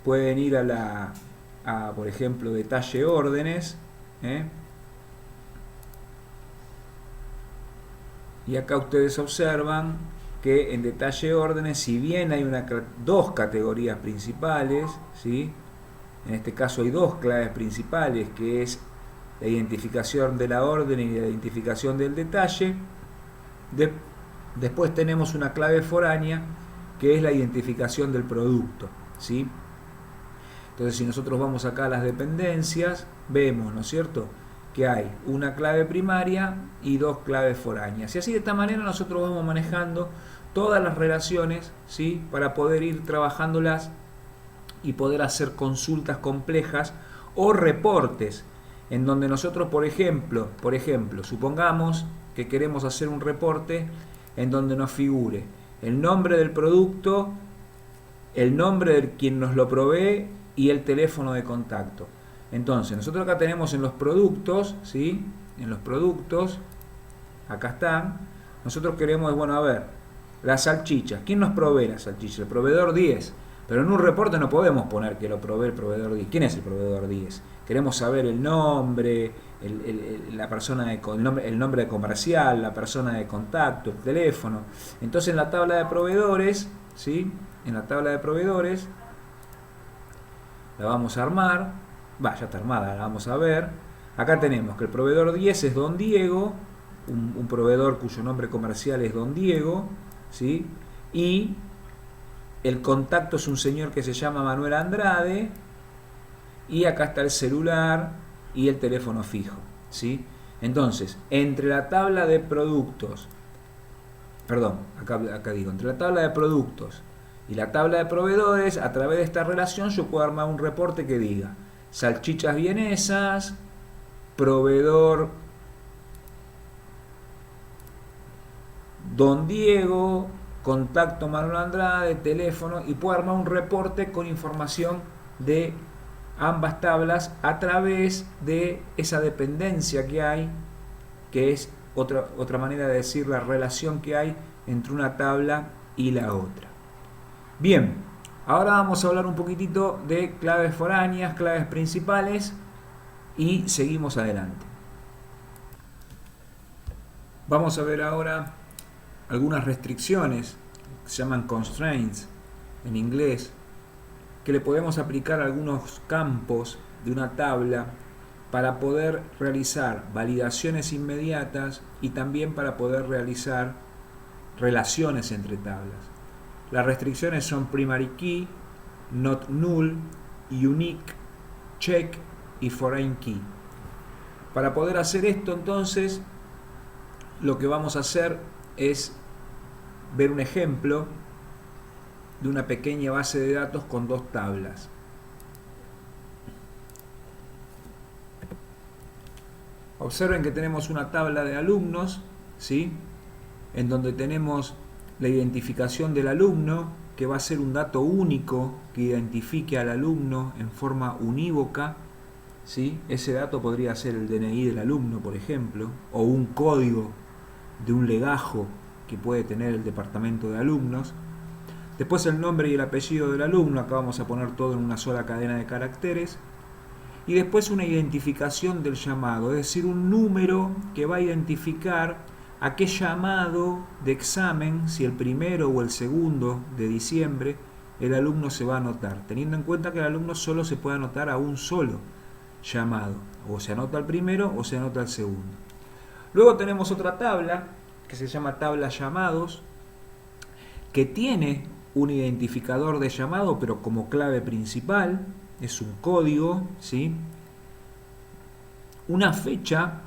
pueden ir a por ejemplo, detalle órdenes, y acá ustedes observan que en detalle órdenes, si bien hay dos categorías principales, ¿sí?, en este caso hay dos claves principales, que es la identificación de la orden y la identificación del detalle. Después tenemos una clave foránea, que es la identificación del producto, ¿sí? Entonces, si nosotros vamos acá a las dependencias, vemos, ¿no es cierto?, que hay una clave primaria y dos claves foráneas. Y así de esta manera nosotros vamos manejando todas las relaciones, ¿sí? Para poder ir trabajándolas y poder hacer consultas complejas o reportes en donde nosotros, por ejemplo, supongamos que queremos hacer un reporte en donde nos figure el nombre del producto, el nombre de quien nos lo provee y el teléfono de contacto. Entonces, nosotros acá tenemos en los productos, ¿sí? En los productos, acá están. Nosotros queremos, bueno, a ver, las salchichas. ¿Quién nos provee las salchichas? El proveedor 10. Pero en un reporte no podemos poner que lo provee el proveedor 10. ¿Quién es el proveedor 10? Queremos saber el nombre, la persona el nombre de comercial, la persona de contacto, el teléfono. Entonces en la tabla de proveedores, ¿sí? En la tabla de proveedores la vamos a armar. Ya está armada, la vamos a ver. Acá tenemos que el proveedor 10 es Don Diego, un proveedor cuyo nombre comercial es Don Diego, ¿sí? Y el contacto es un señor que se llama Manuel Andrade, y acá está el celular y el teléfono fijo, ¿sí? Entonces, entre la tabla de productos, entre la tabla de productos y la tabla de proveedores, a través de esta relación yo puedo armar un reporte que diga salchichas vienesas, proveedor Don Diego, contacto Manuel Andrade, teléfono, y puedo armar un reporte con información de ambas tablas a través de esa dependencia que hay, que es otra manera de decir la relación que hay entre una tabla y la otra. Bien, ahora vamos a hablar un poquitito de claves foráneas, claves principales, y seguimos adelante. Vamos a ver ahora algunas restricciones, que se llaman constraints en inglés, que le podemos aplicar a algunos campos de una tabla para poder realizar validaciones inmediatas y también para poder realizar relaciones entre tablas. Las restricciones son primary key, not null, unique, check y foreign key. Para poder hacer esto, entonces, lo que vamos a hacer es ver un ejemplo de una pequeña base de datos con dos tablas. Observen que tenemos una tabla de alumnos, ¿sí? En donde tenemos la identificación del alumno, que va a ser un dato único que identifique al alumno en forma unívoca, ¿sí? Ese dato podría ser el DNI del alumno, por ejemplo, o un código de un legajo que puede tener el departamento de alumnos. Después el nombre y el apellido del alumno, acá vamos a poner todo en una sola cadena de caracteres. Y después una identificación del llamado, es decir, un número que va a identificar a qué llamado de examen, si el primero o el segundo de diciembre, el alumno se va a anotar, teniendo en cuenta que el alumno solo se puede anotar a un solo llamado, o se anota el primero o se anota el segundo. Luego tenemos otra tabla que se llama tabla llamados, que tiene un identificador de llamado, pero como clave principal, es un código, ¿sí? Una fecha,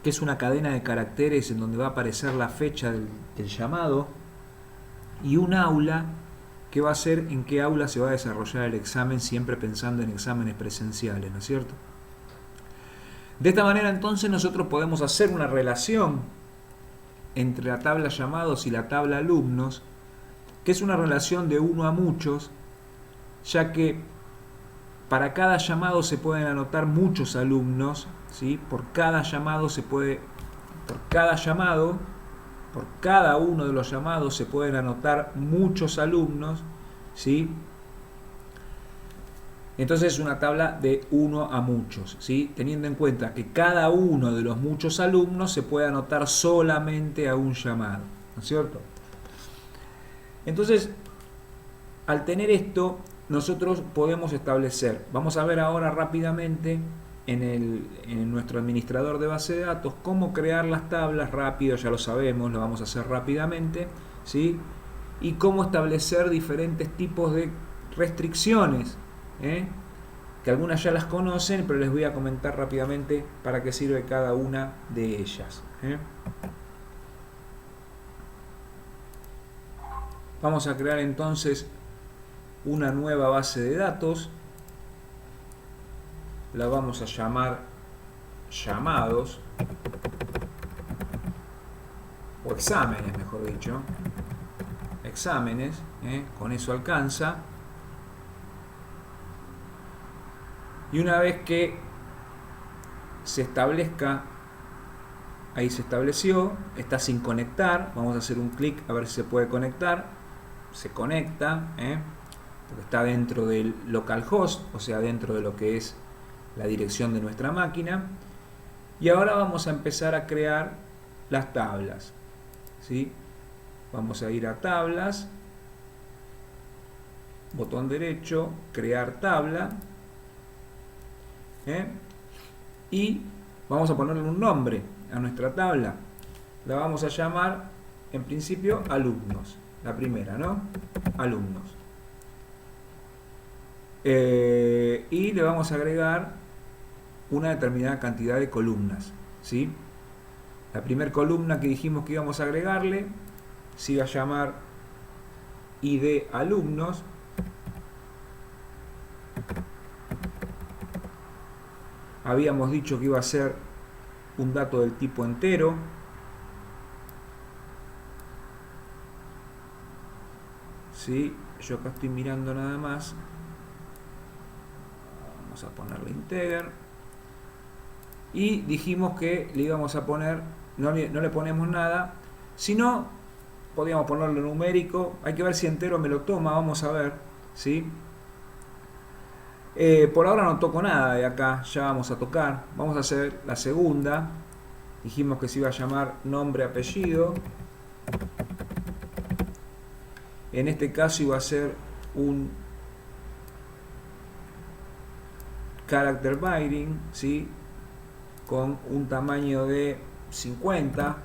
que es una cadena de caracteres en donde va a aparecer la fecha del llamado, y un aula, que va a ser en qué aula se va a desarrollar el examen, siempre pensando en exámenes presenciales, ¿no es cierto? De esta manera, entonces, nosotros podemos hacer una relación entre la tabla llamados y la tabla alumnos, que es una relación de uno a muchos, ya que para cada llamado se pueden anotar muchos alumnos, ¿sí? Por cada uno de los llamados se pueden anotar muchos alumnos, ¿sí? Entonces es una tabla de uno a muchos, ¿sí? Teniendo en cuenta que cada uno de los muchos alumnos se puede anotar solamente a un llamado, ¿no es cierto? Entonces, al tener esto, nosotros podemos establecer, vamos a ver ahora rápidamente en nuestro administrador de base de datos cómo crear las tablas rápido, ya lo sabemos, lo vamos a hacer rápidamente, ¿sí? Y cómo establecer diferentes tipos de restricciones, que algunas ya las conocen, pero les voy a comentar rápidamente para qué sirve cada una de ellas. Vamos a crear entonces una nueva base de datos. La vamos a llamar llamados, o exámenes, mejor dicho. Exámenes, con eso alcanza. Y una vez que se establezca, ahí se estableció, está sin conectar, vamos a hacer un clic a ver si se puede conectar. Se conecta, porque está dentro del localhost, o sea, dentro de lo que es la dirección de nuestra máquina. Y ahora vamos a empezar a crear las tablas, ¿sí? Vamos a ir a tablas, botón derecho, crear tabla, y vamos a ponerle un nombre a nuestra tabla. La vamos a llamar, en principio, alumnos. La primera, ¿no? Alumnos. Y le vamos a agregar una determinada cantidad de columnas, ¿sí? La primera columna que dijimos que íbamos a agregarle se iba a llamar ID alumnos. Habíamos dicho que iba a ser un dato del tipo entero. ¿Sí? Yo acá estoy mirando nada más. Vamos a ponerle integer. Y dijimos que le íbamos a poner, no le ponemos nada, sino podríamos ponerlo numérico. Hay que ver si entero me lo toma, vamos a ver, ¿sí? Por ahora no toco nada de acá, ya vamos a tocar. Vamos a hacer la segunda. Dijimos que se iba a llamar nombre apellido. En este caso iba a ser un character binding, ¿sí? Con un tamaño de 50.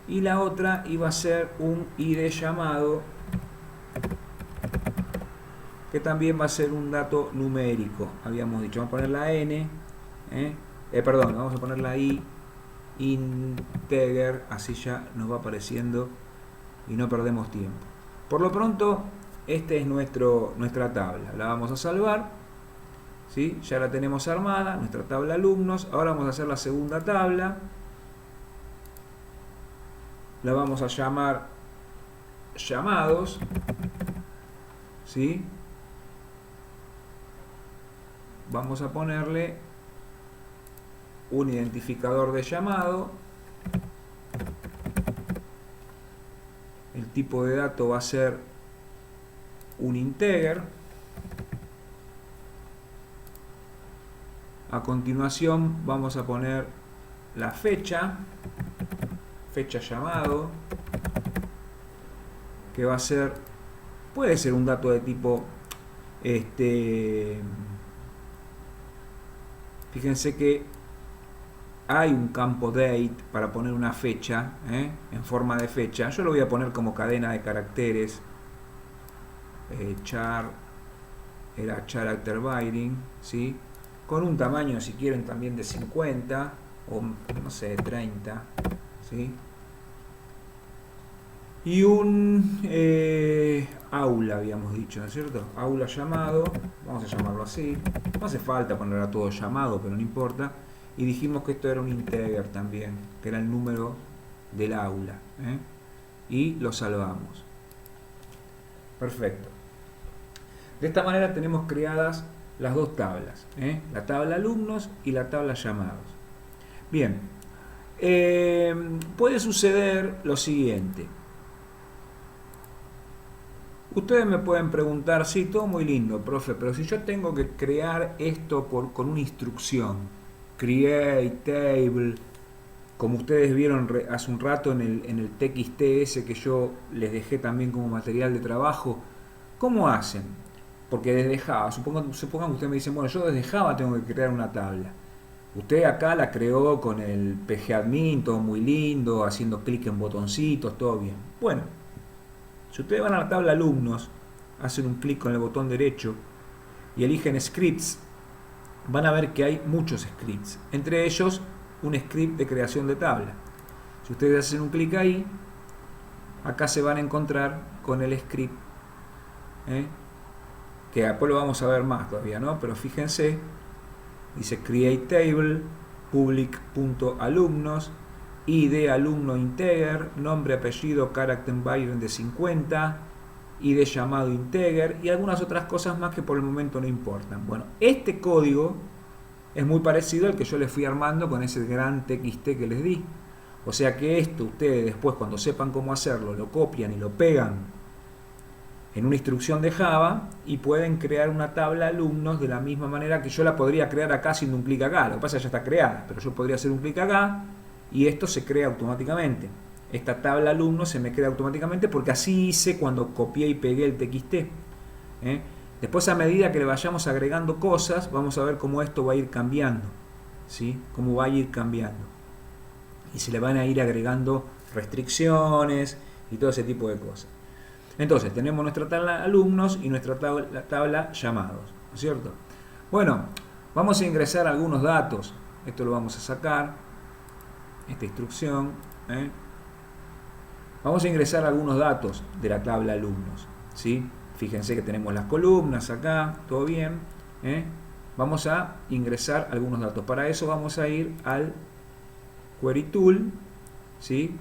Y la otra iba a ser un ID llamado, que también va a ser un dato numérico. Habíamos dicho, vamos a poner la N, perdón, vamos a poner la I, integer, así ya nos va apareciendo y no perdemos tiempo. Por lo pronto, esta es nuestra tabla. La vamos a salvar, ¿sí? Ya la tenemos armada, nuestra tabla alumnos. Ahora vamos a hacer la segunda tabla. La vamos a llamar llamados, ¿sí? Vamos a ponerle un identificador de llamado. El tipo de dato va a ser un integer. A continuación vamos a poner la fecha llamado, que va a ser, puede ser un dato de tipo, fíjense que hay un campo date para poner una fecha, en forma de fecha. Yo lo voy a poner como cadena de caracteres. Era character binding, ¿sí? Con un tamaño, si quieren, también de 50 o no sé, de 30, ¿sí? Y un aula, habíamos dicho, ¿no es cierto? Aula llamado, vamos a llamarlo así. No hace falta poner a todo llamado, pero no importa. Y dijimos que esto era un integer también, que era el número del aula, y lo salvamos. Perfecto. De esta manera tenemos creadas las dos tablas, la tabla alumnos y la tabla llamados. Bien, puede suceder lo siguiente. Ustedes me pueden preguntar, sí, todo muy lindo, profe, pero si yo tengo que crear esto con una instrucción, create table, como ustedes vieron hace un rato en el TXT que yo les dejé también como material de trabajo, ¿cómo hacen? Porque desde Java, supongan que ustedes me dicen, bueno, yo desde Java tengo que crear una tabla. Usted acá la creó con el pgadmin, todo muy lindo, haciendo clic en botoncitos, todo bien. Bueno, si ustedes van a la tabla alumnos, hacen un clic con el botón derecho y eligen scripts, van a ver que hay muchos scripts, entre ellos un script de creación de tabla. Si ustedes hacen un clic ahí, acá se van a encontrar con el script, que después lo vamos a ver más todavía, ¿no? Pero fíjense, dice create table, public.alumnos, id alumno integer, nombre, apellido, character byron de 50, id llamado integer y algunas otras cosas más que por el momento no importan. Bueno, este código es muy parecido al que yo les fui armando con ese gran txt que les di. O sea que esto ustedes después, cuando sepan cómo hacerlo, lo copian y lo pegan en una instrucción de Java y pueden crear una tabla alumnos de la misma manera que yo la podría crear acá haciendo un clic acá. Lo que pasa es que ya está creada, pero yo podría hacer un clic acá y esto se crea automáticamente. Esta tabla alumnos se me crea automáticamente porque así hice cuando copié y pegué el txt. Después, a medida que le vayamos agregando cosas, vamos a ver cómo esto va a ir cambiando, ¿sí? Cómo va a ir cambiando. Y se le van a ir agregando restricciones y todo ese tipo de cosas. Entonces, tenemos nuestra tabla alumnos y nuestra tabla llamados, ¿no es cierto? Bueno, vamos a ingresar algunos datos. Esto lo vamos a sacar, esta instrucción. Vamos a ingresar algunos datos de la tabla alumnos, ¿sí? Fíjense que tenemos las columnas acá, todo bien. Vamos a ingresar algunos datos. Para eso vamos a ir al Query Tool, ¿sí?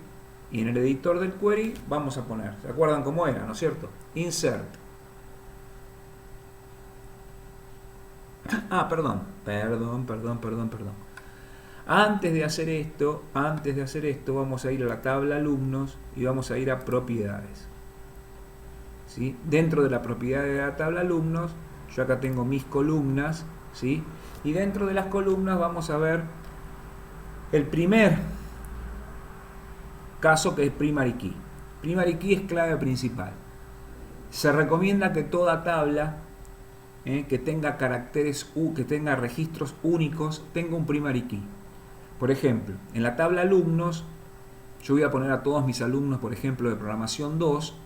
Y en el editor del query vamos a poner, ¿se acuerdan cómo era, no es cierto? Insert. Perdón. Antes de hacer esto, vamos a ir a la tabla alumnos y vamos a ir a propiedades. ¿Sí? Dentro de la propiedad de la tabla alumnos, yo acá tengo mis columnas, ¿sí? Y dentro de las columnas vamos a ver el primer caso, que es primary key. Primary key es clave principal. Se recomienda que toda tabla que tenga caracteres que tenga registros únicos tenga un primary key. Por ejemplo, en la tabla alumnos yo voy a poner a todos mis alumnos, por ejemplo, de programación 2,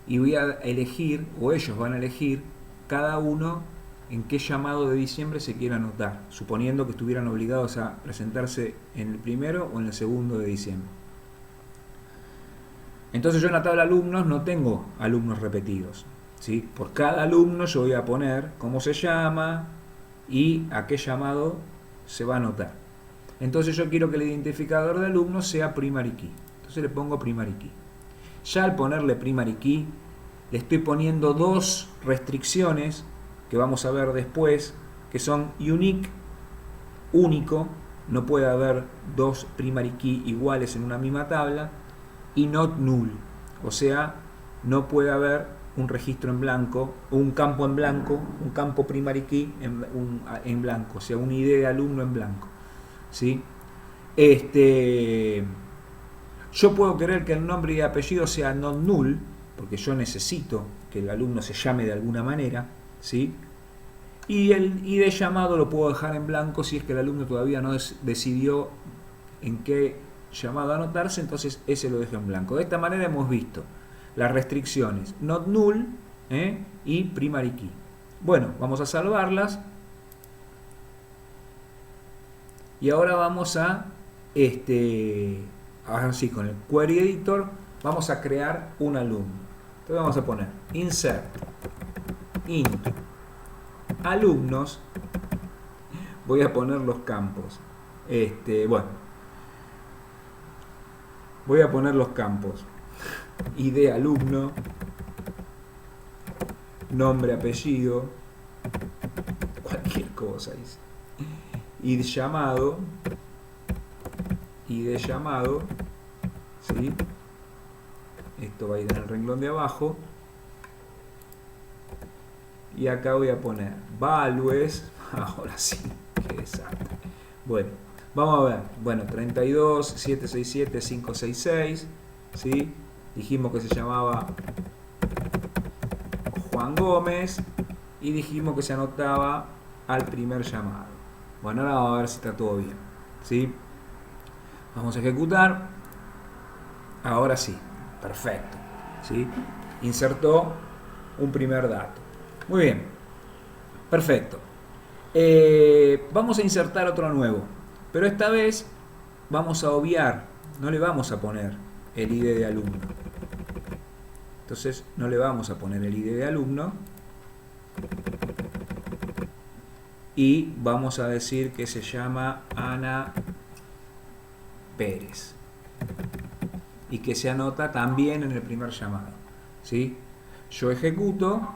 y voy a elegir, o ellos van a elegir, cada uno en qué llamado de diciembre se quiera anotar, suponiendo que estuvieran obligados a presentarse en el primero o en el segundo de diciembre. Entonces yo en la tabla alumnos no tengo alumnos repetidos, ¿sí? Por cada alumno yo voy a poner cómo se llama y a qué llamado se va a anotar. Entonces yo quiero que el identificador de alumnos sea primary key. Entonces le pongo primary key. Ya al ponerle primary key, le estoy poniendo dos restricciones que vamos a ver después, que son unique, único, no puede haber dos primary key iguales en una misma tabla, y not null, o sea, no puede haber un registro en blanco, un campo en blanco, un campo primary key en blanco, o sea, un ID de alumno en blanco, ¿sí? Yo puedo querer que el nombre y apellido sea not null, porque yo necesito que el alumno se llame de alguna manera, ¿sí? Y el ID llamado lo puedo dejar en blanco si es que el alumno todavía no decidió en qué llamado a anotarse, entonces ese lo dejo en blanco. De esta manera hemos visto las restricciones not null y primary key. Bueno, vamos a salvarlas y ahora vamos a ahora sí, con el query editor vamos a crear un alumno. Entonces vamos a poner insert int alumnos. Voy a poner los campos. Voy a poner los campos. ID alumno, nombre, apellido, cualquier cosa. ID llamado, ¿sí? Esto va a ir en el renglón de abajo. Y acá voy a poner values. Ahora sí, qué desastre. Bueno, vamos a ver. Bueno, 32, 767, 566. ¿Sí? Dijimos que se llamaba Juan Gómez. Y dijimos que se anotaba al primer llamado. Bueno, ahora vamos a ver si está todo bien. ¿Sí? Vamos a ejecutar. Ahora sí. Perfecto. ¿Sí? Insertó un primer dato. Muy bien. Perfecto. Vamos a insertar otro nuevo, pero esta vez vamos a obviar, no le vamos a poner el ID de alumno. Entonces no le vamos a poner el ID de alumno y vamos a decir que se llama Ana Pérez y que se anota también en el primer llamado, ¿sí? Yo ejecuto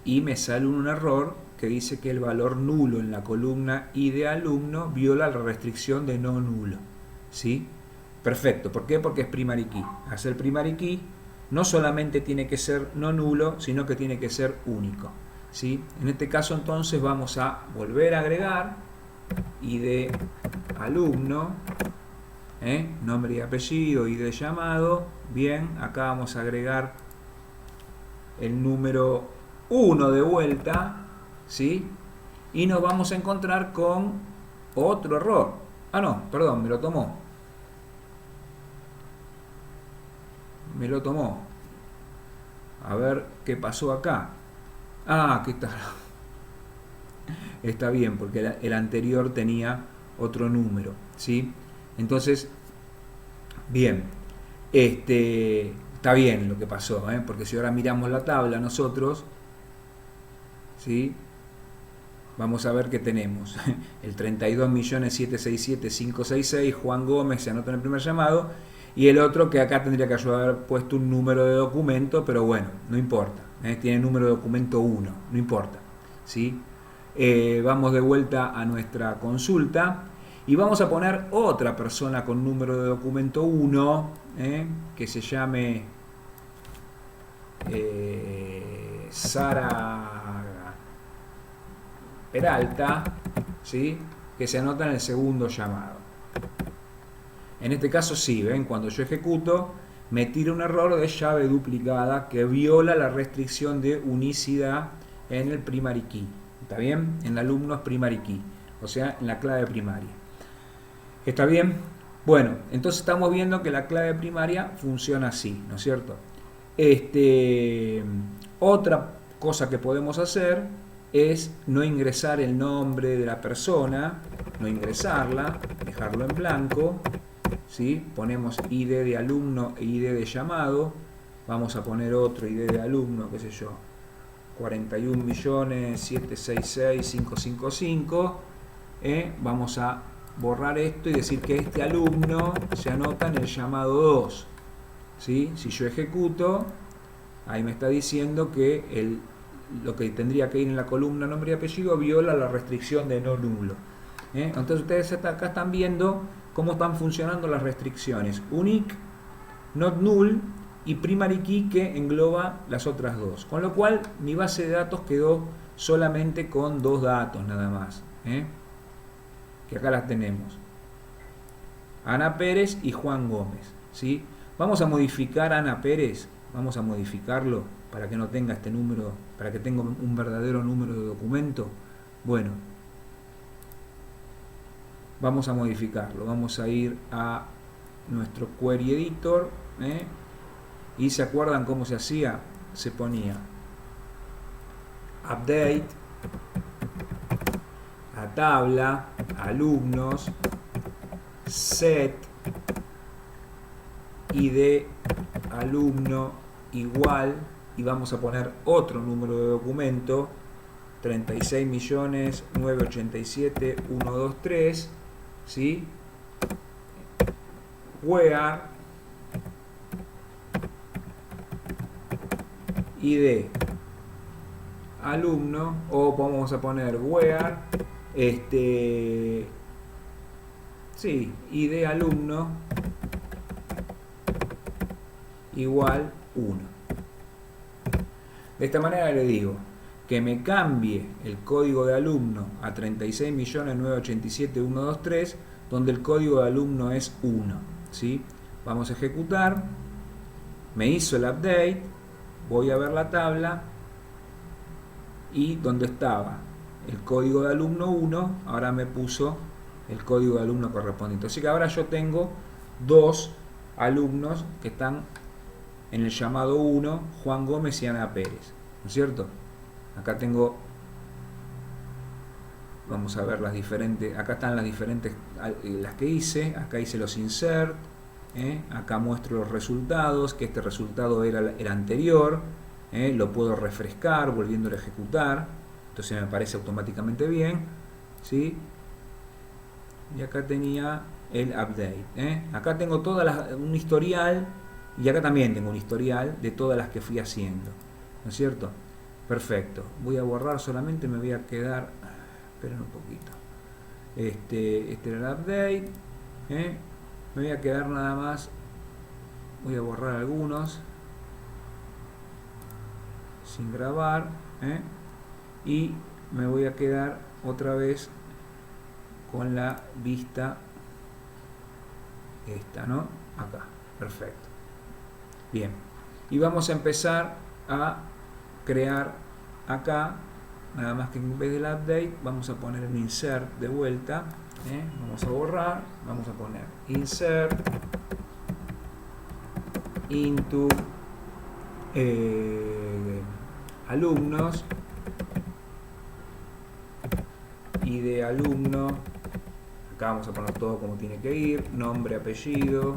y me sale un error que dice que el valor nulo en la columna ID alumno viola la restricción de no nulo, ¿sí? Perfecto. ¿Por qué? Porque es primary key. Hacer primary key no solamente tiene que ser no nulo, sino que tiene que ser único, ¿sí? En este caso entonces vamos a volver a agregar ID alumno, nombre y apellido, ID llamado. Bien, acá vamos a agregar el número 1 de vuelta, ¿sí? Y nos vamos a encontrar con otro error. Ah, no, perdón, me lo tomó. A ver qué pasó acá. Ah, aquí está. Está bien, porque el anterior tenía otro número, ¿sí? Entonces, bien, está bien lo que pasó, porque si ahora miramos la tabla nosotros, ¿sí? Vamos a ver que tenemos el 32.767.566, Juan Gómez se anota en el primer llamado, y el otro que acá tendría que haber puesto un número de documento, pero bueno, no importa, tiene número de documento 1, no importa, ¿sí? Vamos de vuelta a nuestra consulta y vamos a poner otra persona con número de documento 1, que se llame Sara Peralta, ¿sí? Que se anota en el segundo llamado. En este caso sí, ven, cuando yo ejecuto me tira un error de llave duplicada que viola la restricción de unicidad en el primary key. ¿Está bien? En el alumno es primary key, o sea, en la clave primaria. ¿Está bien? Bueno, entonces estamos viendo que la clave primaria funciona así, ¿no es cierto? Otra cosa que podemos hacer es no ingresar el nombre de la persona, no ingresarla, dejarlo en blanco, ¿sí? Ponemos ID de alumno e ID de llamado, vamos a poner otro ID de alumno, qué sé yo, 41.766.555, vamos a borrar esto y decir que este alumno se anota en el llamado 2, ¿sí? Si yo ejecuto, ahí me está diciendo que lo que tendría que ir en la columna nombre y apellido viola la restricción de no nulo. Entonces ustedes acá están viendo cómo están funcionando las restricciones unique, not null y primary key, que engloba las otras dos, con lo cual mi base de datos quedó solamente con dos datos nada más, que acá las tenemos, Ana Pérez y Juan Gómez, ¿sí? Vamos a modificar a Ana Pérez, vamos a modificarlo para que no tenga este número, para que tenga un verdadero número de documento. Bueno, vamos a modificarlo, vamos a ir a nuestro query editor, y se acuerdan cómo se hacía, se ponía update, la tabla, alumnos, set, id alumno igual, y vamos a poner otro número de documento, 36.987.123, ¿sí? Where id alumno, o vamos a poner where id alumno igual 1. De esta manera le digo que me cambie el código de alumno a 36.987.123, donde el código de alumno es 1, ¿sí? Vamos a ejecutar, me hizo el update, voy a ver la tabla y donde estaba el código de alumno 1, ahora me puso el código de alumno correspondiente. Así que ahora yo tengo dos alumnos que están en el llamado 1, Juan Gómez y Ana Pérez, ¿no es cierto? Acá tengo Vamos a ver las diferentes, acá están las diferentes, las que hice, acá hice los insert, acá muestro los resultados, que este resultado era el anterior, lo puedo refrescar volviéndolo a ejecutar, entonces me aparece automáticamente bien, ¿sí? Y acá tenía el update, acá tengo un historial, y acá también tengo un historial de todas las que fui haciendo, ¿no es cierto? Perfecto, voy a borrar solamente, me voy a quedar, esperen un poquito, este era el update, me voy a quedar nada más, voy a borrar algunos sin grabar, y me voy a quedar otra vez con la vista esta, ¿no? Acá, perfecto. Bien, y vamos a empezar a crear acá, nada más que en vez del update vamos a poner un insert de vuelta, vamos a borrar, vamos a poner insert into alumnos, y de alumno acá vamos a poner todo como tiene que ir, nombre, apellido,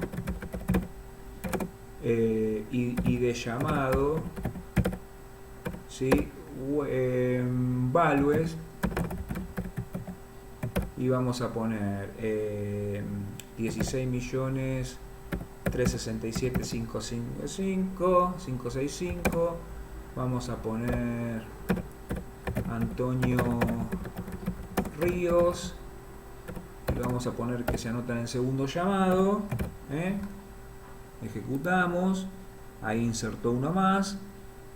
y de llamado, ¿sí? Values, y vamos a poner 16.367.565, vamos a poner Antonio Ríos, y vamos a poner que se anotan en segundo llamado, ejecutamos, ahí insertó uno más,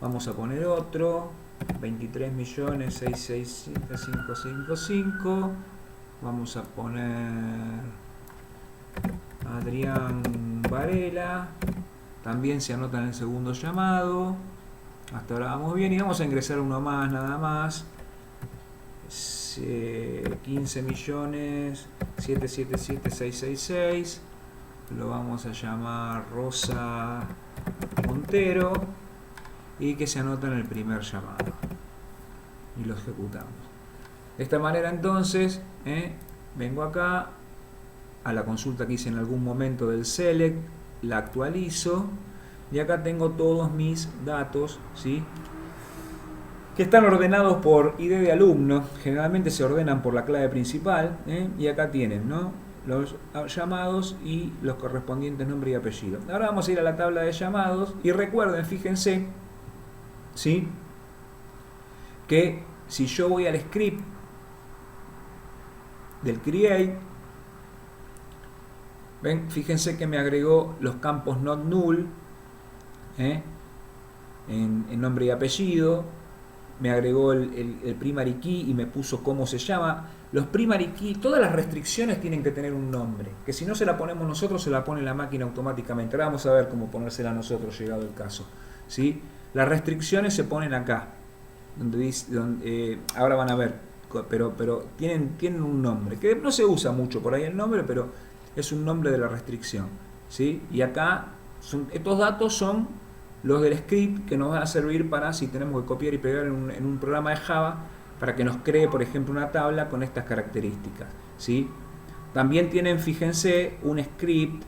vamos a poner otro, 23.667.555, vamos a poner Adrián Varela, también se anotan en el segundo llamado, hasta ahora vamos bien, y vamos a ingresar uno más nada más, 15.777.666, lo vamos a llamar Rosa Montero, y que se anota en el primer llamado, y lo ejecutamos. De esta manera entonces, vengo acá a la consulta que hice en algún momento del select, la actualizo, y acá tengo todos mis datos, ¿sí? Que están ordenados por ID de alumno, generalmente se ordenan por la clave principal, y acá tienen, ¿no?, los llamados y los correspondientes nombre y apellido. Ahora vamos a ir a la tabla de llamados, y recuerden, fíjense, ¿sí?, que si yo voy al script del create, ven, fíjense que me agregó los campos not null, en nombre y apellido, me agregó el primary key y me puso cómo se llama. Los primary key, todas las restricciones tienen que tener un nombre, que si no se la ponemos nosotros se la pone la máquina automáticamente. Ahora vamos a ver cómo ponérsela nosotros llegado el caso, ¿sí? Las restricciones se ponen acá, ahora van a ver, pero tienen un nombre, que no se usa mucho por ahí el nombre, pero es un nombre de la restricción, ¿sí? Y acá estos datos son los del script que nos van a servir para si tenemos que copiar y pegar en un programa de Java para que nos cree, por ejemplo, una tabla con estas características, ¿sí? También tienen, fíjense, un script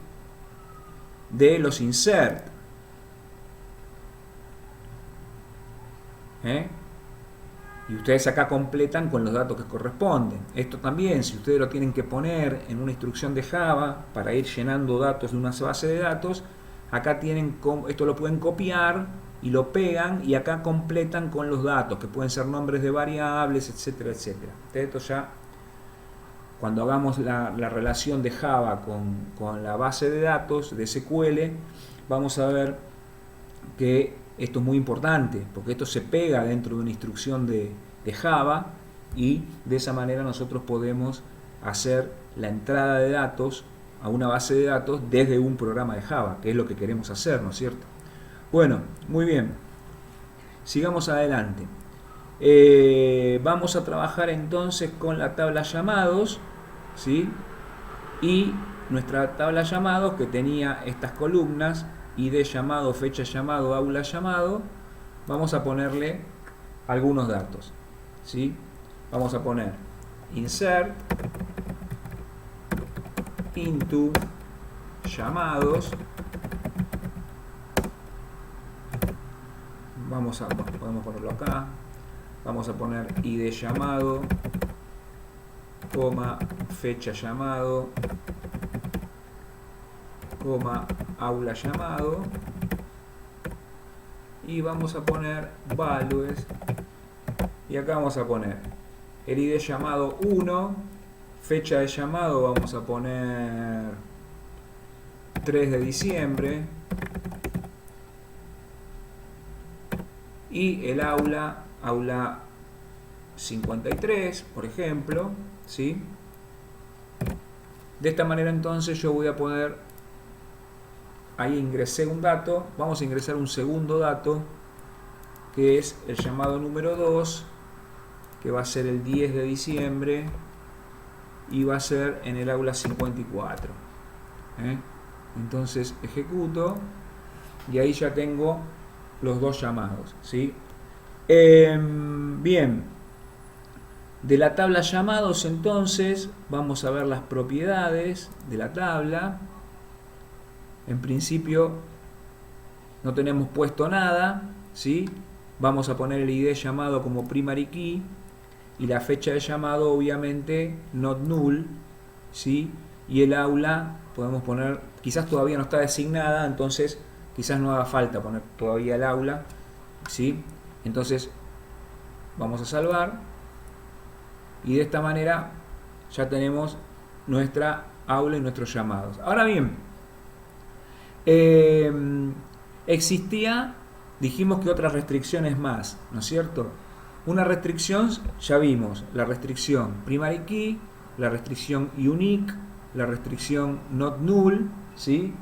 de los insert, y ustedes acá completan con los datos que corresponden. Esto también, si ustedes lo tienen que poner en una instrucción de Java para ir llenando datos de una base de datos, acá tienen, esto lo pueden copiar y lo pegan y acá completan con los datos, que pueden ser nombres de variables, etcétera, etcétera. Esto ya, cuando hagamos la relación de Java con la base de datos de SQL, vamos a ver que esto es muy importante, porque esto se pega dentro de una instrucción de Java, y de esa manera nosotros podemos hacer la entrada de datos a una base de datos desde un programa de Java, que es lo que queremos hacer, ¿no es cierto? Bueno, muy bien, sigamos adelante. Vamos a trabajar entonces con la tabla llamados, ¿sí? Y nuestra tabla llamados, que tenía estas columnas, ID llamado, fecha llamado, aula llamado, vamos a ponerle algunos datos, ¿sí? Vamos a poner insert into llamados. Podemos ponerlo acá. Vamos a poner id llamado, coma, fecha llamado, coma, aula llamado, y vamos a poner values, y acá vamos a poner el id llamado 1, fecha de llamado vamos a poner 3 de diciembre, y el aula 53, por ejemplo, ¿sí? De esta manera entonces yo voy a poder, ahí ingresé un dato, vamos a ingresar un segundo dato, que es el llamado número 2, que va a ser el 10 de diciembre, y va a ser en el aula 54. Entonces ejecuto, y ahí ya tengo los dos llamados, ¿sí? Bien, de la tabla llamados entonces vamos a ver las propiedades de la tabla. En principio no tenemos puesto nada, ¿sí? Vamos a poner el id llamado como primary key y la fecha de llamado obviamente not null, ¿sí? Y el aula podemos poner, quizás todavía no está designada, entonces quizás no haga falta poner todavía el aula, ¿sí? Entonces vamos a salvar, y de esta manera ya tenemos nuestra aula y nuestros llamados. Ahora bien, existía, dijimos que otras restricciones más, ¿no es cierto? Una restricción, ya vimos, la restricción primary key, la restricción unique, la restricción not null, ¿sí?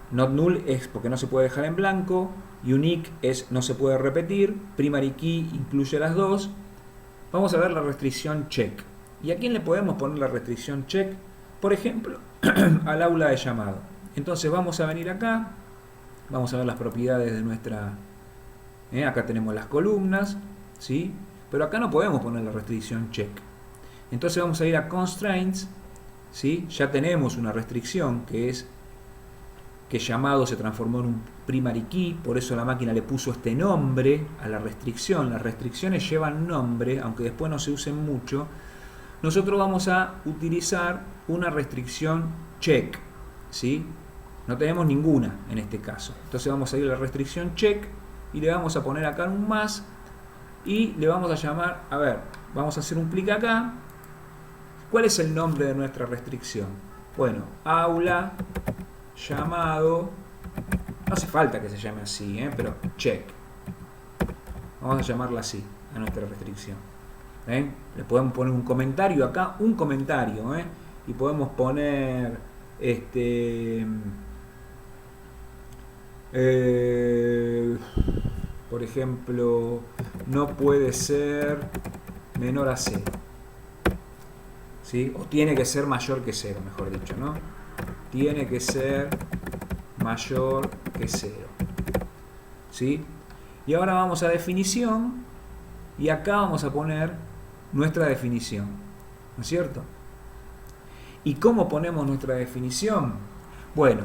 Not null es porque no se puede dejar en blanco, unique es no se puede repetir, primary key incluye las dos. Vamos a ver la restricción check. ¿Y a quién le podemos poner la restricción check? Por ejemplo, al aula de llamado. Entonces vamos a venir acá, vamos a ver las propiedades de nuestra... acá tenemos las columnas, ¿sí? Pero acá no podemos poner la restricción check. Entonces vamos a ir a constraints, ¿sí? Ya tenemos una restricción que es que llamado se transformó en un primary key, por eso la máquina le puso este nombre a la restricción. Las restricciones llevan nombre, aunque después no se usen mucho. Nosotros vamos a utilizar una restricción check, ¿sí? No tenemos ninguna en este caso. Entonces vamos a ir a la restricción check y le vamos a poner acá un más y le vamos a llamar, a ver, vamos a hacer un clic acá. ¿Cuál es el nombre de nuestra restricción? Bueno, aula llamado, no hace falta que se llame así, pero check. Vamos a llamarla así a nuestra restricción. Le podemos poner un comentario acá, un comentario, y podemos poner por ejemplo, no puede ser menor a 0, ¿sí? O tiene que ser mayor que 0, mejor dicho, ¿no? Tiene que ser mayor que 0, ¿sí? Y ahora vamos a definición y acá vamos a poner nuestra definición, ¿no es cierto? ¿Y cómo ponemos nuestra definición? Bueno,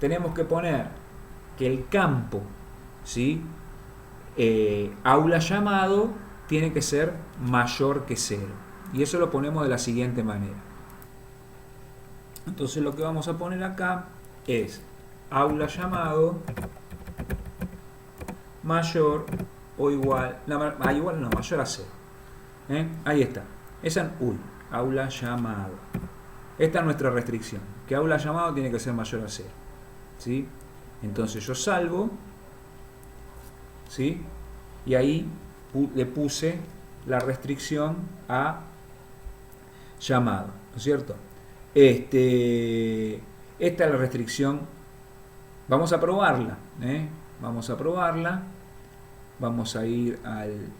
tenemos que poner que el campo, ¿sí? Aula llamado tiene que ser mayor que 0, y eso lo ponemos de la siguiente manera. Entonces lo que vamos a poner acá es aula llamado mayor o igual, mayor a 0. Ahí está. Esa, aula llamado. Esta es nuestra restricción, que aula llamado tiene que ser mayor a 0. ¿Sí? Entonces yo salvo, ¿sí? Y ahí le puse la restricción a llamado, ¿no es cierto? Esta es la restricción. Vamos a probarla, vamos a probarla. Vamos a ir al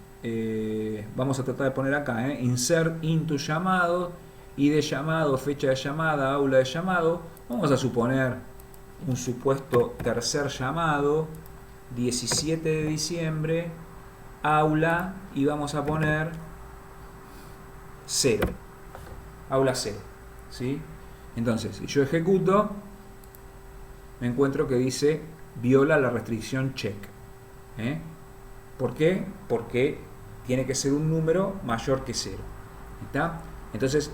vamos a tratar de poner acá insert into llamado, id llamado, fecha de llamada, aula de llamado. Vamos a suponer un supuesto tercer llamado, 17 de diciembre, aula, y vamos a poner 0. Aula 0. ¿Sí? Entonces, si yo ejecuto, me encuentro que dice viola la restricción check. ¿Por qué? Porque tiene que ser un número mayor que 0. ¿Está? Entonces,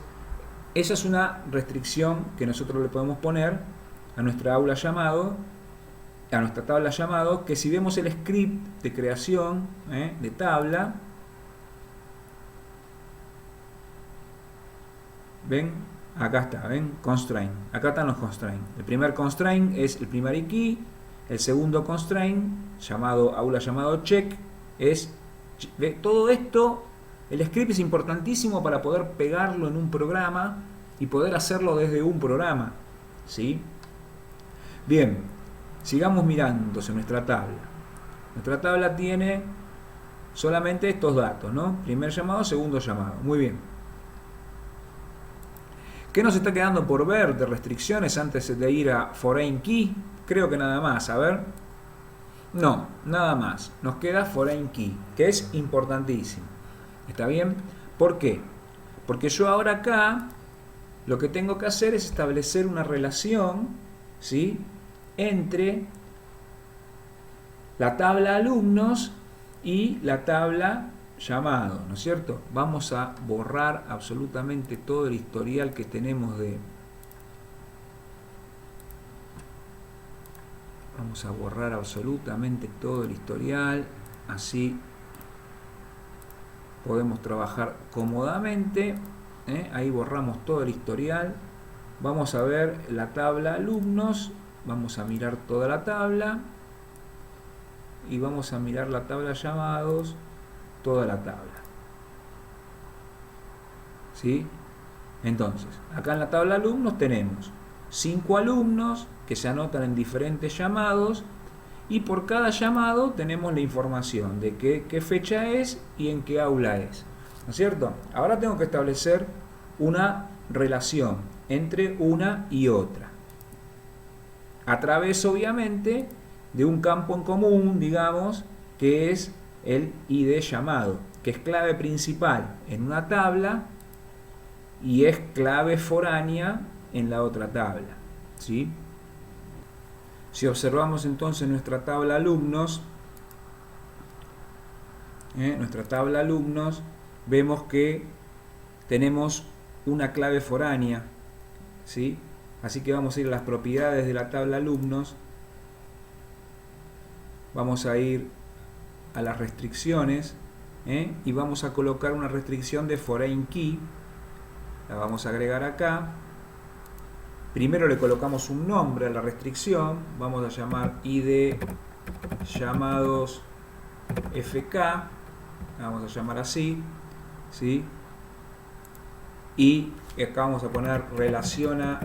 esa es una restricción que nosotros le podemos poner a nuestra aula llamado, a nuestra tabla llamado, que si vemos el script de creación de tabla, ven, acá está, ven, constraint, acá están los constraints. El primer constraint es el primary key, el segundo constraint, llamado aula llamado check, es, todo esto, el script es importantísimo para poder pegarlo en un programa y poder hacerlo desde un programa, ¿sí? Bien, sigamos mirando en nuestra tabla. Nuestra tabla tiene solamente estos datos, ¿no? Primer llamado, segundo llamado. Muy bien. ¿Qué nos está quedando por ver de restricciones antes de ir a foreign key? Creo que nada más, a ver. No, nada más. Nos queda foreign key, que es importantísimo. ¿Está bien? ¿Por qué? Porque yo ahora acá lo que tengo que hacer es establecer una relación, ¿sí?, entre la tabla alumnos y la tabla llamado, ¿no es cierto? Vamos a borrar absolutamente todo el historial que tenemos de... Vamos a borrar absolutamente todo el historial, así podemos trabajar cómodamente. Ahí borramos todo el historial. Vamos a ver la tabla alumnos, vamos a mirar toda la tabla y vamos a mirar la tabla llamados, toda la tabla, ¿sí? Entonces, acá en la tabla alumnos tenemos 5 alumnos que se anotan en diferentes llamados y por cada llamado tenemos la información de qué fecha es y en qué aula es, ¿no es cierto? Ahora tengo que establecer una relación entre una y otra a través, obviamente, de un campo en común, digamos, que es el ID llamado, que es clave principal en una tabla y es clave foránea en la otra tabla, ¿sí? Si observamos entonces nuestra tabla alumnos, vemos que tenemos una clave foránea, ¿sí? Así que vamos a ir a las propiedades de la tabla alumnos, vamos a ir a las restricciones y vamos a colocar una restricción de foreign key, la vamos a agregar acá. Primero le colocamos un nombre a la restricción, vamos a llamar id llamados fk, vamos a llamar así, ¿sí? Y acá vamos a poner relaciona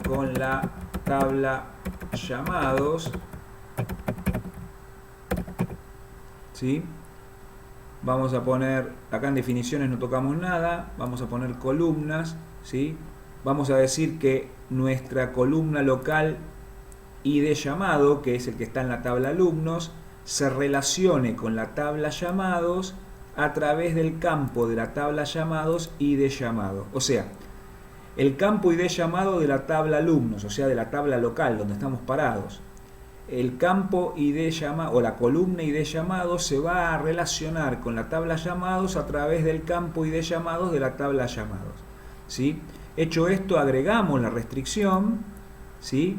con la tabla llamados, ¿sí? Vamos a poner, acá en definiciones no tocamos nada, vamos a poner columnas, ¿sí? Vamos a decir que nuestra columna local ID llamado, que es el que está en la tabla alumnos, se relacione con la tabla llamados a través del campo de la tabla llamados ID llamado. O sea, el campo ID llamado de la tabla alumnos, o sea, de la tabla local donde estamos parados. El campo ID llamado o la columna ID llamado se va a relacionar con la tabla llamados a través del campo ID llamados de la tabla llamados, ¿sí? Hecho esto, agregamos la restricción, ¿sí?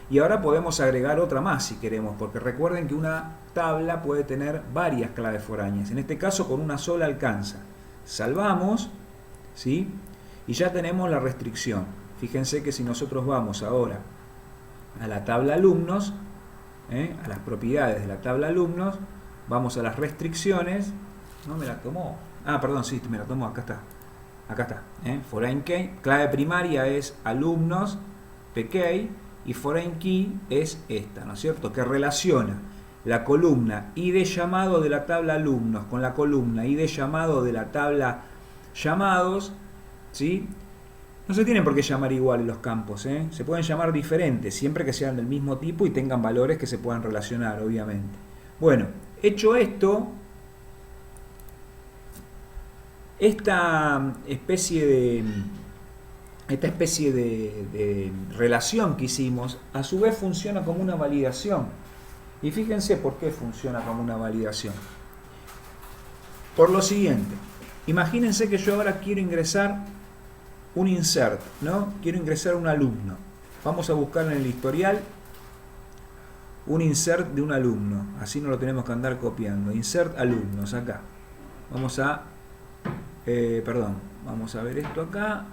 Y ahora podemos agregar otra más si queremos, porque recuerden que una tabla puede tener varias claves foráneas. En este caso, con una sola alcanza. Salvamos, ¿sí? Y ya tenemos la restricción. Fíjense que si nosotros vamos ahora a la tabla alumnos, a las propiedades de la tabla alumnos, vamos a las restricciones. No me la tomó. Ah, perdón, sí, me la tomó, acá está. Acá está, foreign key, clave primaria es alumnos, pk, y foreign key es esta, ¿no es cierto? Que relaciona la columna id llamado de la tabla alumnos con la columna id llamado de la tabla llamados, ¿sí? No se tienen por qué llamar igual los campos, se pueden llamar diferentes, siempre que sean del mismo tipo y tengan valores que se puedan relacionar, obviamente. Bueno, hecho esto, esta especie de relación que hicimos, a su vez funciona como una validación. Y fíjense por qué funciona como una validación. Por lo siguiente, imagínense que yo ahora quiero ingresar un insert, ¿no? Quiero ingresar un alumno. Vamos a buscar en el historial un insert de un alumno. Así no lo tenemos que andar copiando. Insert alumnos, acá. Vamos a... vamos a ver esto acá.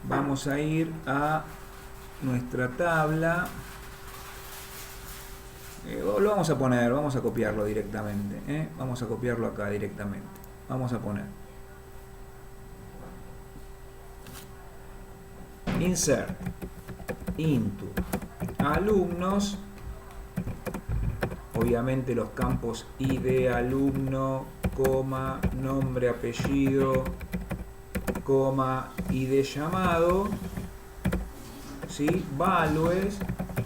Vamos a ir a nuestra tabla. Lo vamos a poner, vamos a copiarlo directamente. Vamos a copiarlo acá directamente. Vamos a poner insert into alumnos. Obviamente los campos ID alumno, coma, nombre, apellido, coma, ID llamado, ¿sí? Values,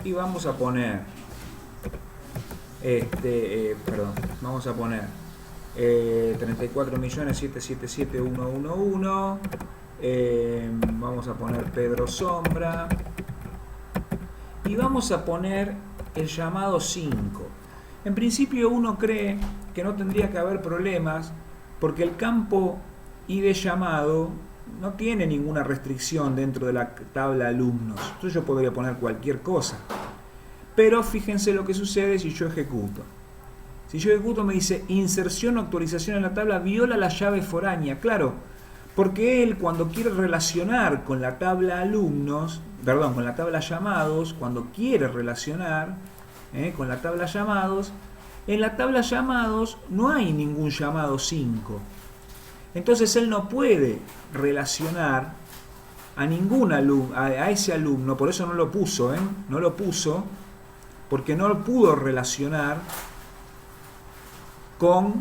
y vamos a poner vamos a poner 34.777.111. Vamos a poner Pedro Sombra y vamos a poner el llamado 5. En principio uno cree que no tendría que haber problemas porque el campo ID llamado no tiene ninguna restricción dentro de la tabla alumnos. Entonces yo podría poner cualquier cosa. Pero fíjense lo que sucede si yo ejecuto. Si yo ejecuto me dice inserción o actualización en la tabla viola la llave foránea. Claro, porque él cuando quiere relacionar con la tabla alumnos, perdón, con la tabla llamados, cuando quiere relacionar con la tabla llamados, en la tabla llamados no hay ningún llamado 5. Entonces él no puede relacionar a ningún alumno, a ese alumno, por eso no lo puso, no lo puso, porque no lo pudo relacionar con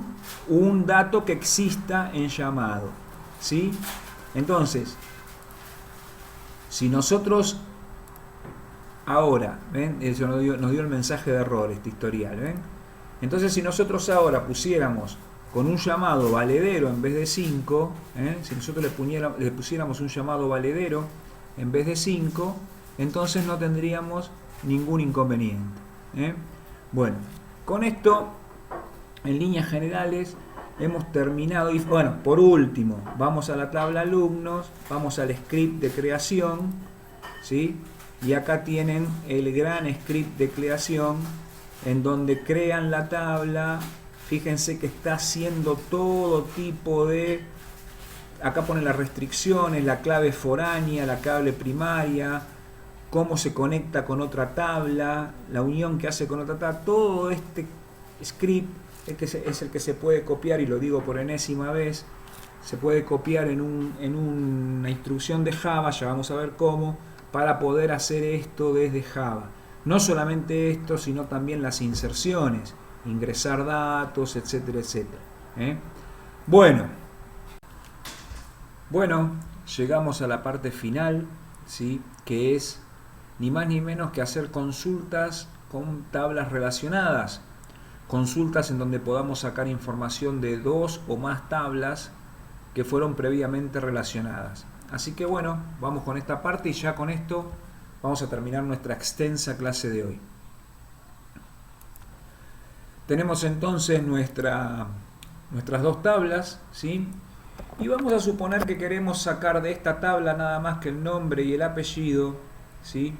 un dato que exista en llamado, ¿sí? Entonces, si nosotros ahora, ¿ven? Eso nos dio el mensaje de error, este historial, ¿ven? Entonces, si nosotros ahora pusiéramos con un llamado valedero en vez de 5, si nosotros le pusiéramos un llamado valedero en vez de 5, entonces no tendríamos ningún inconveniente. Bueno, con esto, en líneas generales, hemos terminado. Y bueno, por último, vamos a la tabla alumnos, vamos al script de creación, ¿sí? Y acá tienen el gran script de creación en donde crean la tabla. Fíjense que está haciendo todo tipo de... Acá pone las restricciones, la clave foránea, la clave primaria, cómo se conecta con otra tabla, la unión que hace con otra tabla. Todo este script es el que se puede copiar, y lo digo por enésima vez, se puede copiar en una instrucción de Java, ya vamos a ver cómo, para poder hacer esto desde Java. No solamente esto, sino también las inserciones, ingresar datos, etcétera, etcétera. Bueno, llegamos a la parte final, ¿sí? Que es ni más ni menos que hacer consultas con tablas relacionadas. Consultas en donde podamos sacar información de 2 o más tablas que fueron previamente relacionadas. Así que bueno, vamos con esta parte y ya con esto vamos a terminar nuestra extensa clase de hoy. Tenemos entonces nuestras 2 tablas, ¿sí? Y vamos a suponer que queremos sacar de esta tabla nada más que el nombre y el apellido, ¿sí?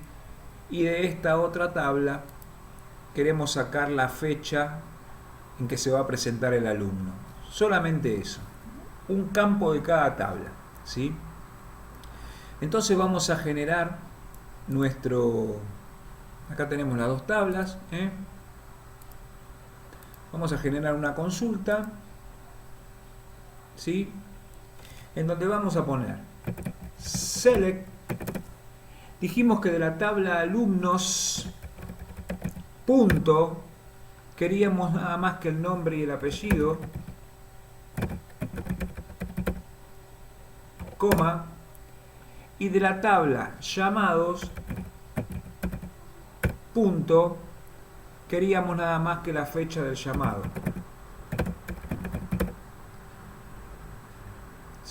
Y de esta otra tabla queremos sacar la fecha en que se va a presentar el alumno. Solamente eso. Un campo de cada tabla, ¿sí? Entonces vamos a generar nuestro... Acá tenemos las 2 tablas, Vamos a generar una consulta, ¿sí? En donde vamos a poner select. Dijimos que de la tabla alumnos punto queríamos nada más que el nombre y el apellido, coma, y de la tabla llamados punto queríamos nada más que la fecha del llamado.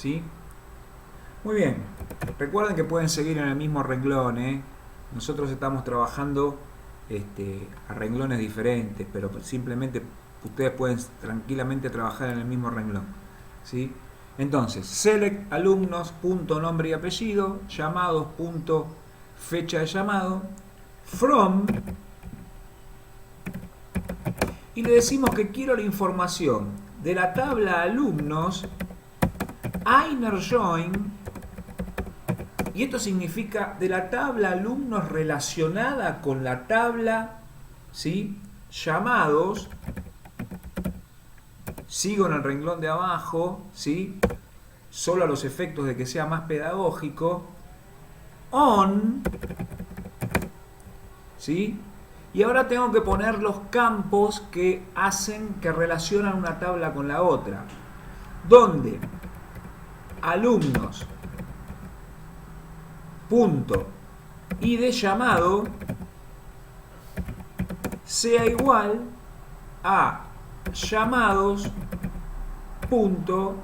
¿sí? Muy bien, recuerden que pueden seguir en el mismo renglón, ¿eh? Nosotros estamos trabajando a renglones diferentes, pero simplemente ustedes pueden tranquilamente trabajar en el mismo renglón, ¿sí? Entonces, select alumnos, punto nombre y apellido, llamados, punto fecha de llamado, from, y le decimos que quiero la información de la tabla alumnos inner join, y esto significa de la tabla alumnos relacionada con la tabla, ¿sí?, llamados. Sigo en el renglón de abajo, ¿sí?, solo a los efectos de que sea más pedagógico, on, ¿sí? Y ahora tengo que poner los campos que hacen, que relacionan una tabla con la otra, donde alumnos, punto, y de llamado sea igual a llamados, punto,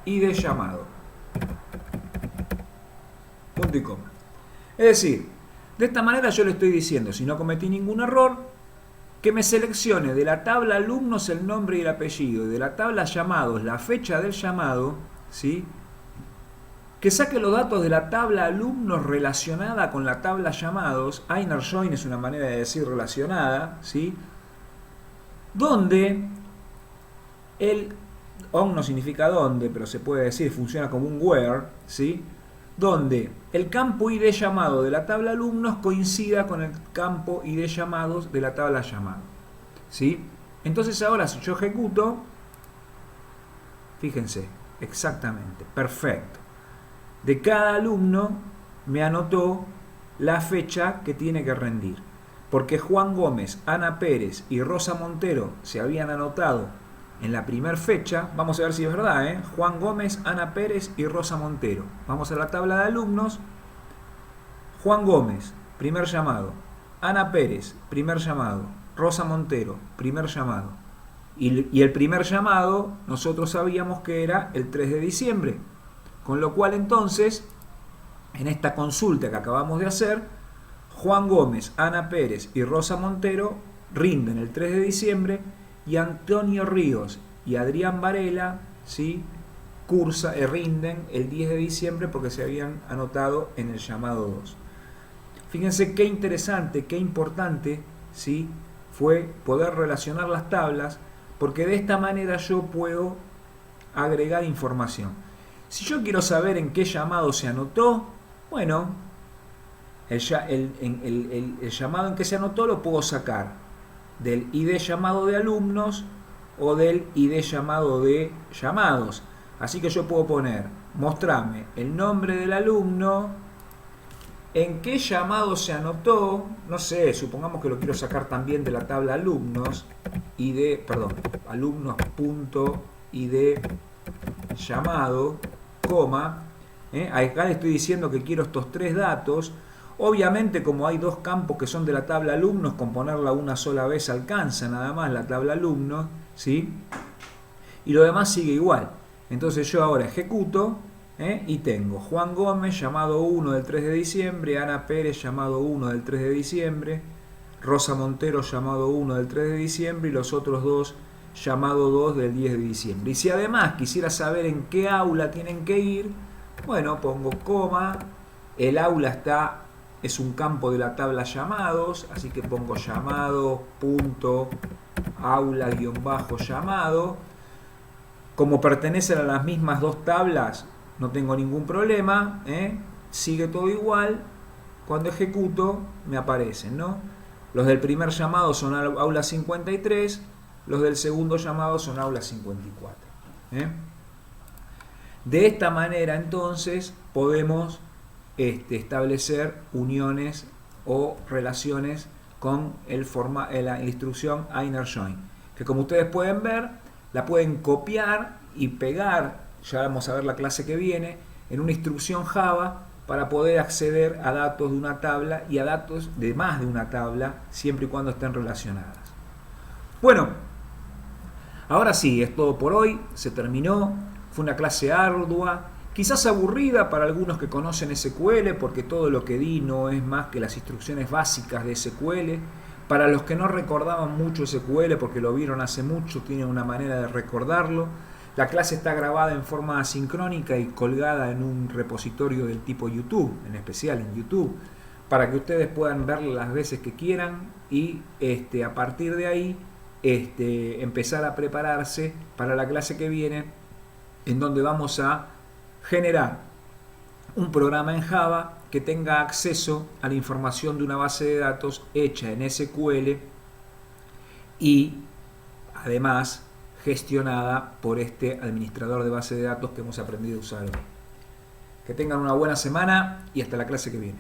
y de llamado, punto y coma. Es decir, de esta manera yo le estoy diciendo, si no cometí ningún error, que me seleccione de la tabla alumnos el nombre y el apellido, y de la tabla llamados la fecha del llamado, ¿sí?, que saque los datos de la tabla alumnos relacionada con la tabla llamados, inner join es una manera de decir relacionada, ¿sí?, donde el on no significa donde, pero se puede decir, funciona como un where, ¿sí?, donde el campo id llamado de la tabla alumnos coincida con el campo id llamados de la tabla llamado, ¿sí? Entonces ahora si yo ejecuto, fíjense, exactamente, perfecto. De cada alumno me anotó la fecha que tiene que rendir. Porque Juan Gómez, Ana Pérez y Rosa Montero se habían anotado en la primera fecha. Vamos a ver si es verdad, ¿eh? Juan Gómez, Ana Pérez y Rosa Montero. Vamos a la tabla de alumnos. Juan Gómez, primer llamado. Ana Pérez, primer llamado. Rosa Montero, primer llamado. Y el primer llamado nosotros sabíamos que era el 3 de diciembre. Con lo cual entonces, en esta consulta que acabamos de hacer, Juan Gómez, Ana Pérez y Rosa Montero rinden el 3 de diciembre y Antonio Ríos y Adrián Varela, ¿sí?, rinden el 10 de diciembre porque se habían anotado en el llamado 2. Fíjense qué interesante, qué importante, ¿sí?, fue poder relacionar las tablas, porque de esta manera yo puedo agregar información. Si yo quiero saber en qué llamado se anotó, bueno, el llamado en que se anotó lo puedo sacar del ID llamado de alumnos o del ID llamado de llamados. Así que yo puedo poner, mostrame el nombre del alumno, en qué llamado se anotó, no sé, supongamos que lo quiero sacar también de la tabla alumnos, alumnos.id llamado, coma, acá le estoy diciendo que quiero estos tres datos. Obviamente, como hay dos campos que son de la tabla alumnos, con ponerla una sola vez alcanza nada más la tabla alumnos, ¿sí?, y lo demás sigue igual. Entonces yo ahora ejecuto, y tengo Juan Gómez llamado 1 del 3 de diciembre, Ana Pérez llamado 1 del 3 de diciembre, Rosa Montero llamado 1 del 3 de diciembre y los otros dos llamado 2 del 10 de diciembre. Y si además quisiera saber en qué aula tienen que ir, bueno, pongo coma, el aula es un campo de la tabla llamados, así que pongo llamado, punto, aula, guión bajo, llamado. Como pertenecen a las mismas dos tablas, no tengo ningún problema, sigue todo igual. Cuando ejecuto, me aparecen, ¿no? Los del primer llamado son aula 53, los del segundo llamado son aula 54. De esta manera, entonces, podemos establecer uniones o relaciones con la instrucción inner join, que como ustedes pueden ver, la pueden copiar y pegar, ya vamos a ver la clase que viene, en una instrucción Java para poder acceder a datos de una tabla y a datos de más de una tabla, siempre y cuando estén relacionadas. Bueno, ahora sí, es todo por hoy, se terminó. Fue una clase ardua, quizás aburrida para algunos que conocen SQL, porque todo lo que di no es más que las instrucciones básicas de SQL. Para los que no recordaban mucho SQL, porque lo vieron hace mucho, tienen una manera de recordarlo. La clase está grabada en forma asincrónica y colgada en un repositorio del tipo YouTube, en especial en YouTube, para que ustedes puedan verla las veces que quieran y a partir de ahí empezar a prepararse para la clase que viene, en donde vamos a generar un programa en Java que tenga acceso a la información de una base de datos hecha en SQL y además gestionada por este administrador de base de datos que hemos aprendido a usar hoy. Que tengan una buena semana y hasta la clase que viene.